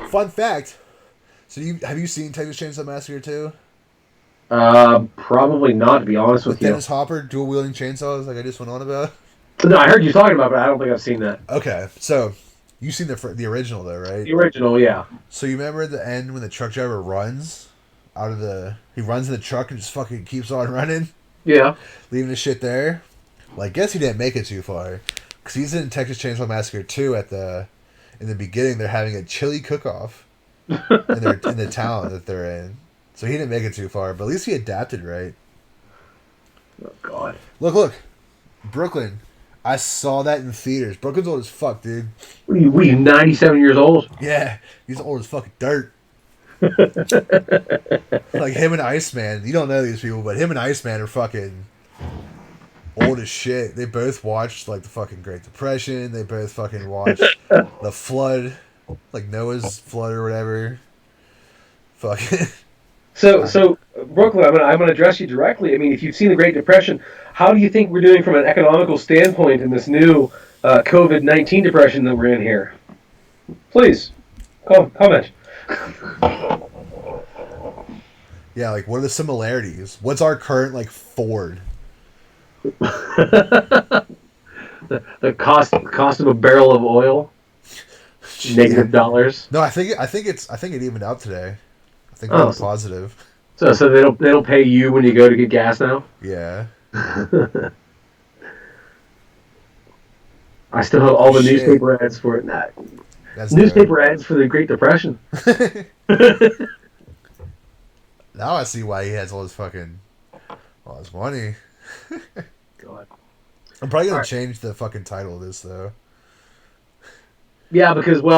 S1: Fun fact. So have you seen Texas Chainsaw Massacre 2?
S2: Probably not, to be honest with you.
S1: Dennis Hopper dual wielding chainsaws, like I just went on about.
S2: No, I heard you talking about it, but I don't think I've seen that.
S1: Okay, so you've seen the original though, right?
S2: The original, yeah.
S1: So you remember at the end when the truck driver runs he runs in the truck and just fucking keeps on running?
S2: Yeah.
S1: Leaving the shit there? Well, I guess he didn't make it too far. Because he's in Texas Chainsaw Massacre 2 in the beginning, they're having a chili cook-off in the town that they're in. So he didn't make it too far, but at least he adapted right.
S2: Oh, God.
S1: Look. Brooklyn. I saw that in theaters. Brooklyn's old as fuck, dude.
S2: What are you 97 years old?
S1: Yeah, he's old as fucking dirt. Like him and Iceman. You don't know these people, but him and Iceman are fucking old as shit. They both watched like the fucking Great Depression. They both fucking watched the flood, like Noah's flood or whatever. Fucking.
S2: So Brooklyn, I'm gonna address you directly. I mean, if you've seen the Great Depression, how do you think we're doing from an economical standpoint in this new COVID-19 depression that we're in here? Please, comment.
S1: Yeah, like what are the similarities? What's our current like Ford?
S2: The cost of a barrel of oil, negative dollars.
S1: No, I think it evened out today. I think
S2: Oh,
S1: it's positive.
S2: So they don't pay you when you go to get gas now.
S1: Yeah.
S2: I still have all the
S1: Shit.
S2: newspaper ads for it. Nah,
S1: That's
S2: newspaper ads for the Great Depression.
S1: Now I see why he has all his money.
S2: God.
S1: I'm probably gonna
S2: Alright.
S1: change the fucking title of this though.
S2: Yeah, because we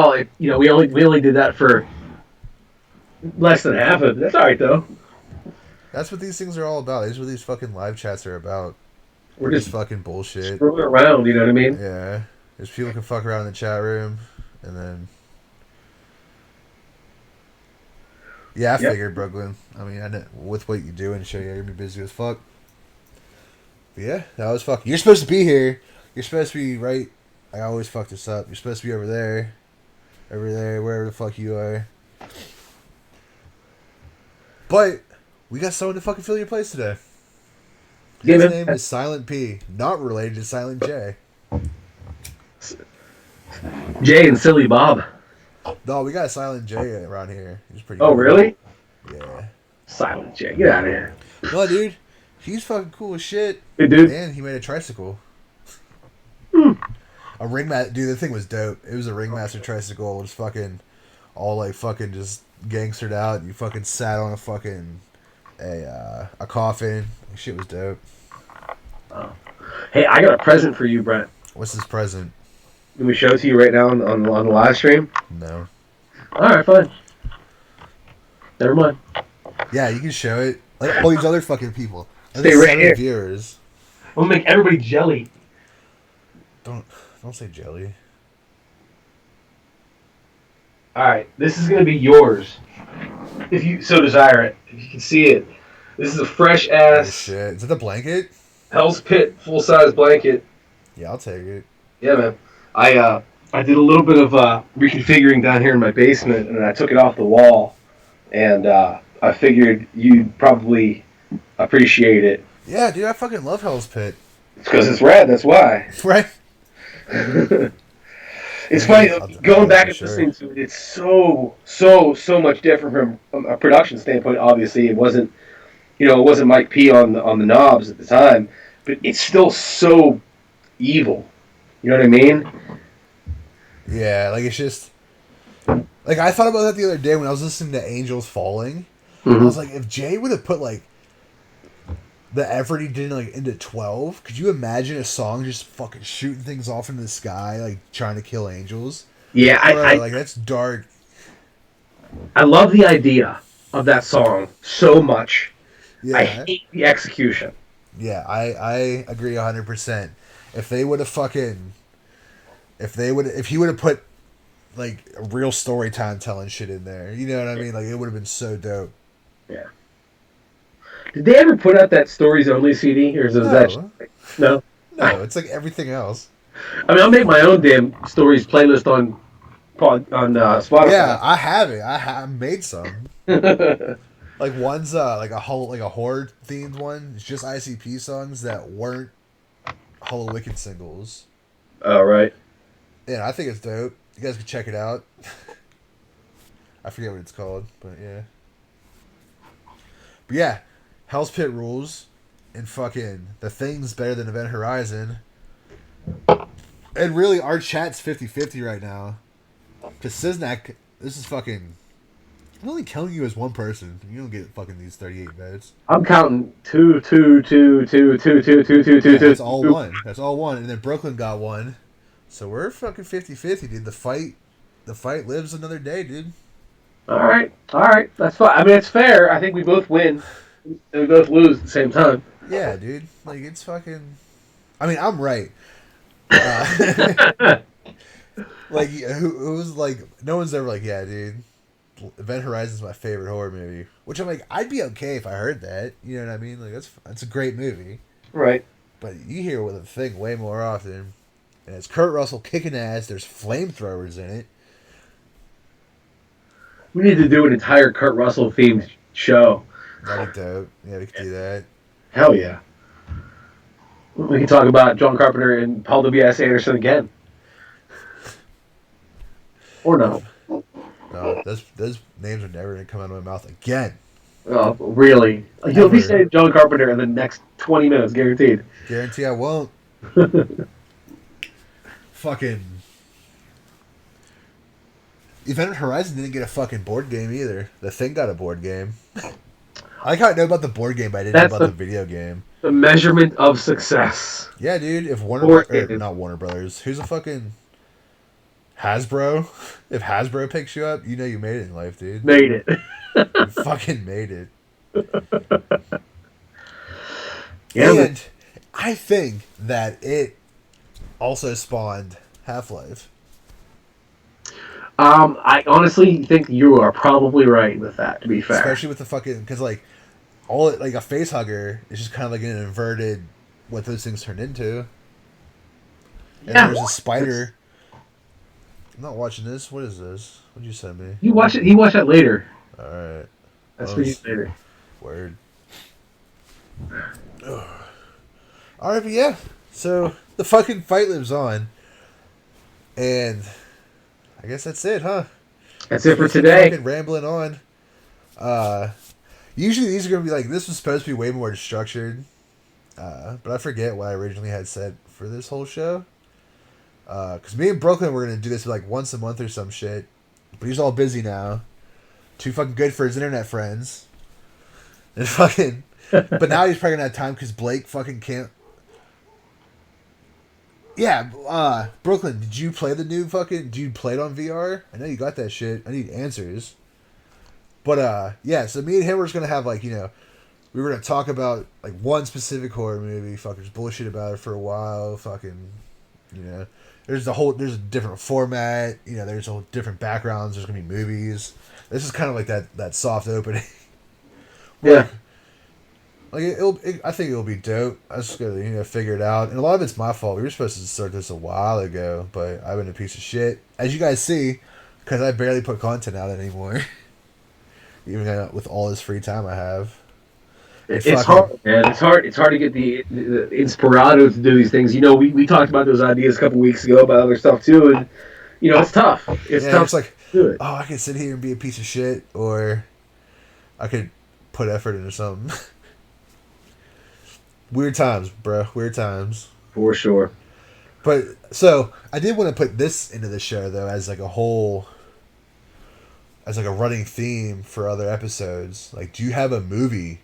S2: only did that for less than half of it. That's all right though.
S1: That's what these things are all about. These are what these fucking live chats are about.
S2: We're
S1: Just
S2: just
S1: fucking bullshit.
S2: screwing around. You know what I mean?
S1: Yeah. There's people can fuck around in the chat room, and then. Yeah, I
S2: Yep.
S1: figured Brooklyn. I mean, I know, with what you do and shit, you're gonna be busy as fuck. But yeah, that was fucking. You're supposed to be here. You're supposed to be right. I always fuck this up. You're supposed to be over there, wherever the fuck you are. But we got someone to fucking fill your place today.
S2: Yeah,
S1: His
S2: man.
S1: name is Silent P, not related to Silent J.
S2: Jay and Silly Bob.
S1: No, we got Silent J around here. He's pretty.
S2: Oh,
S1: cool.
S2: really?
S1: Yeah.
S2: Silent Jay. Get out of here.
S1: No, dude, he's fucking cool as shit.
S2: Hey, dude.
S1: And he made a tricycle.
S2: Hmm.
S1: A ringmaster, dude. The thing was dope. It was a ringmaster tricycle. It was fucking all like fucking just gangstered out. You fucking sat on a fucking a coffin. Shit was dope.
S2: Hey, I got a present for you, Brent.
S1: What's his present?
S2: Can we show it to you right now on the live stream?
S1: No.
S2: All right, fine. Never mind.
S1: Yeah, you can show it. Like all these other fucking people.
S2: Stay right
S1: 7
S2: here.
S1: viewers.
S2: We'll make everybody jelly.
S1: Don't say jelly.
S2: All right, this is gonna be yours, if you so desire it. If you can see it, this is a fresh
S1: Oh
S2: ass
S1: shit! Is it the blanket?
S2: Hell's Pit full size blanket.
S1: Yeah, I'll take it.
S2: Yeah, man. I did a little bit of reconfiguring down here in my basement, and I took it off the wall, and I figured you'd probably appreciate it.
S1: Yeah, dude, I fucking love Hell's Pit.
S2: It's because it's rad. That's why.
S1: Right?
S2: It's funny
S1: I'll
S2: going back
S1: for
S2: and
S1: sure.
S2: listening to it. It's so much different from a production standpoint. Obviously, it wasn't Mike P on the knobs at the time, but it's still so evil. You know what I mean?
S1: Yeah, like it's just like I thought about that the other day when I was listening to Angels Falling. I
S2: Mm-hmm.
S1: was like, if Jay would have put like the effort he did like into 12, could you imagine a song just fucking shooting things off into the sky, like trying to kill angels?
S2: Yeah,
S1: Bro, like that's dark.
S2: I love the idea of that song so much.
S1: Yeah,
S2: I hate the execution.
S1: yeah, I agree 100%. If they would have fucking, if he would have put like a real story time telling shit in there, you know what I mean? Like it would have been so dope.
S2: Yeah. Did they ever put out that Stories Only CD, or is that no?
S1: No, it's like everything else.
S2: I mean, I'll make my own damn Stories playlist on Spotify.
S1: Yeah, I have it. I made some. Like one's like a horror themed one. It's just ICP songs that weren't Hollow Wicked singles.
S2: Oh, right.
S1: Yeah, I think it's dope. You guys can check it out. I forget what it's called, but yeah. But yeah, Hell's Pit rules, and fucking the thing's better than Event Horizon. And really, our chat's 50-50 right now. Because Siznak, this is fucking I'm only counting you as one person. You don't get fucking these 38 votes.
S2: I'm counting two, two, two, two, two, two, two, two, two,
S1: Yeah,
S2: two,
S1: that's all
S2: two.
S1: one. That's all one. And then Brooklyn got one. So we're fucking 50-50, dude. The fight lives another day, dude.
S2: All right, that's fine. I mean, it's fair. I think we both win and we both lose at the same time.
S1: Yeah, dude. Like, it's fucking. I mean, I'm right. Uh, like, who's like, no one's ever like, yeah, dude. Event Horizon's my favorite horror movie. Which I'm like, I'd be okay if I heard that. You know what I mean? Like, that's a great movie.
S2: Right.
S1: But you hear with a thing way more often. And it's Kurt Russell kicking ass. There's flamethrowers in it.
S2: We need to do an entire Kurt Russell themed show.
S1: That'd be dope. Yeah, we could do that.
S2: Hell yeah. We can talk about John Carpenter and Paul W.S. Anderson again. Or no.
S1: No, those names are never gonna come out of my mouth again.
S2: Oh, really? You'll be saying John Carpenter in the next 20 minutes, guaranteed.
S1: Guarantee I won't. Fucking Event Horizon didn't get a fucking board game either. The Thing got a board game. I like how I know about the board game, but I didn't know about the video game.
S2: The measurement of success.
S1: Yeah, dude. If not Warner Brothers, who's a fucking Hasbro? If Hasbro picks you up, you know you made it in life, dude.
S2: Made it.
S1: You fucking made it.
S2: Yeah,
S1: and I think that it also spawned Half-Life.
S2: I honestly think you are probably right with that, to be fair.
S1: Especially with the fucking, because like all it, like a face hugger is just kind of like an inverted what those things turn into. And
S2: Yeah.
S1: there's a spider. I'm not watching this. What is this? What'd you send me?
S2: You watch it. He watched that later.
S1: All right.
S2: That's for you later.
S1: Word. All right, but yeah. So the fucking fight lives on, and I guess that's it, huh?
S2: That's it for today.
S1: Fucking rambling on. Usually these are gonna be like, this was supposed to be way more structured, but I forget what I originally had said for this whole show. Because me and Brooklyn were gonna do this like once a month or some shit, but he's all busy now. Too fucking good for his internet friends. And fucking, but now he's probably gonna have time because Blake fucking can't. Yeah, Brooklyn, did you play the new fucking? Did you play it on VR? I know you got that shit. I need answers. But yeah, so me and him were just gonna have like, you know, we were gonna talk about like one specific horror movie, fuckers bullshit about it for a while, fucking, you know, there's a different format, you know, there's a different backgrounds, there's gonna be movies. This is kind of like that soft opening.
S2: Yeah.
S1: Like I think it'll be dope. I just gotta figure it out, and a lot of it's my fault. We were supposed to start this a while ago, but I've been a piece of shit, as you guys see, because I barely put content out anymore. Even with all this free time I have.
S2: It's hard, man. It's hard to get the inspirato to do these things. You know, we talked about those ideas a couple weeks ago about other stuff too, and you know, it's tough. It's tough.
S1: It's like,
S2: to do it.
S1: Oh, I could sit here and be a piece of shit, or I could put effort into something. Weird times, bro. Weird times.
S2: For sure.
S1: But so I did want to put this into the show though, as like a whole, as like a running theme for other episodes. Like, do you have a movie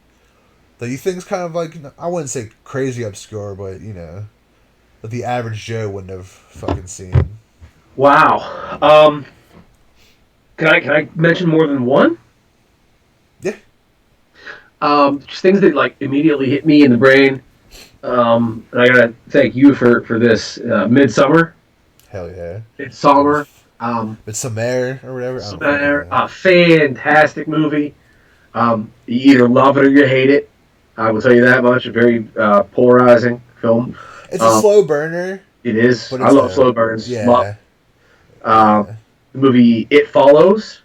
S1: that you think is kind of like, I wouldn't say crazy obscure, but you know, that the average Joe wouldn't have fucking seen?
S2: Wow. Can I mention more than one?
S1: Yeah.
S2: Just things that like immediately hit me in the brain. And I gotta thank you for this. Midsummer.
S1: Hell yeah.
S2: Midsummer.
S1: Midsummer or whatever.
S2: A fantastic movie. You either love it or you hate it. I will tell you that much. A very polarizing film.
S1: It's a slow burner.
S2: It is. I love slow burns.
S1: Yeah.
S2: The movie It Follows.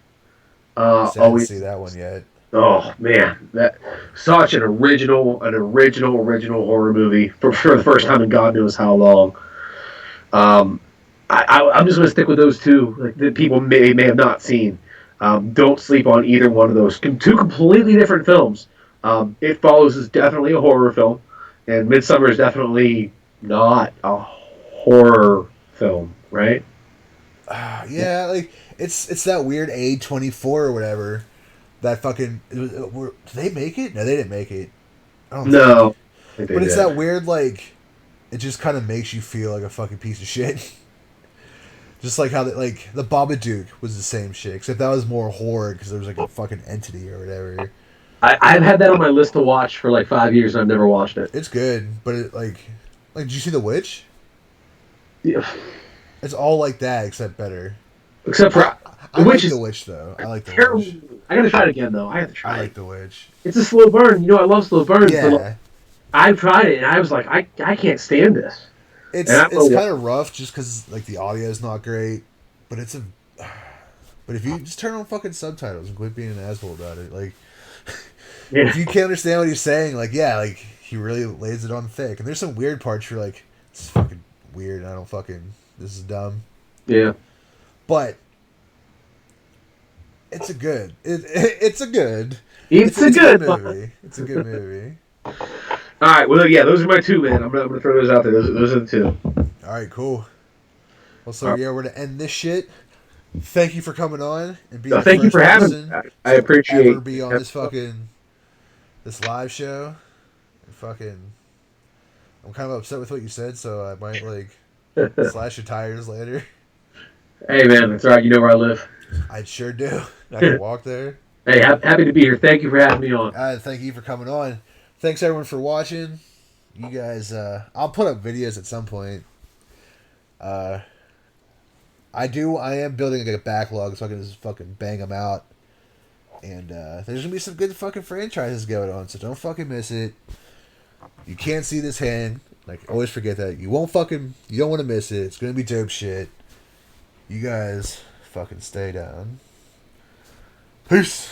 S1: I didn't see that one yet.
S2: Oh man, that such an original horror movie for the first time in God knows how long. I'm just gonna stick with those two, like that people may have not seen. Don't sleep on either one of those. Two completely different films. It Follows is definitely a horror film, and Midsummer is definitely not a horror film, right?
S1: Yeah, like it's that weird A24 or whatever. That fucking did they make it? No, they didn't make it. I don't think.
S2: No, I think they
S1: But it's
S2: did.
S1: that weird like, it just kind of makes you feel like a fucking piece of shit. Just like how like the Babadook was the same shit, except that was more horror because there was like a fucking entity or whatever.
S2: I've had that on my list to watch for like 5 years, and I've never watched it.
S1: It's good, but it like did you see The Witch?
S2: Yeah.
S1: It's all like that except better.
S2: Except
S1: I
S2: for
S1: I
S2: The Witch
S1: like The
S2: is
S1: Witch though. I like The
S2: terrible.
S1: Witch.
S2: I gotta try it again though. I have to
S1: I
S2: try
S1: like
S2: it.
S1: The Witch.
S2: It's a slow burn. You know, I love slow burns, but like,
S1: Yeah,
S2: I've tried it and I was like, I can't stand this. And I don't
S1: it's
S2: know why.
S1: kind of rough just because like the audio is not great, but it's a. But if you just turn on fucking subtitles and quit being an asshole about it, like
S2: Yeah,
S1: if you can't understand what he's saying, like yeah, like he really lays it on thick. And there's some weird parts you're like, this is fucking weird. And I don't fucking this is dumb,
S2: yeah.
S1: but it's a good. It's a good.
S2: It's a
S1: It's a
S2: good
S1: good
S2: one.
S1: movie. It's a good movie.
S2: All right, well, yeah, those are my two, man. I'm gonna throw those out there. Those are the two.
S1: All right, cool. Well, so
S2: All right.
S1: yeah, we're gonna end this shit. Thank you for coming on and being the
S2: Thank you
S1: first
S2: for having me.
S1: person
S2: I
S1: to ever
S2: appreciate.
S1: be on this fucking this live show. And fucking, I'm kind of upset with what you said, so I might like slash your tires later.
S2: Hey, man, that's all right. You know where I live.
S1: I sure do. I can walk there.
S2: Hey, happy to be here. Thank you for having me on.
S1: Thank you for coming on. Thanks everyone for watching. You guys, I'll put up videos at some point. I am building like a backlog so I can just fucking bang them out. And there's gonna be some good fucking franchises going on, so don't fucking miss it. You can't see this hand. Like, always forget that. You don't want to miss it. It's gonna be dope shit. You guys fucking stay down. Peace.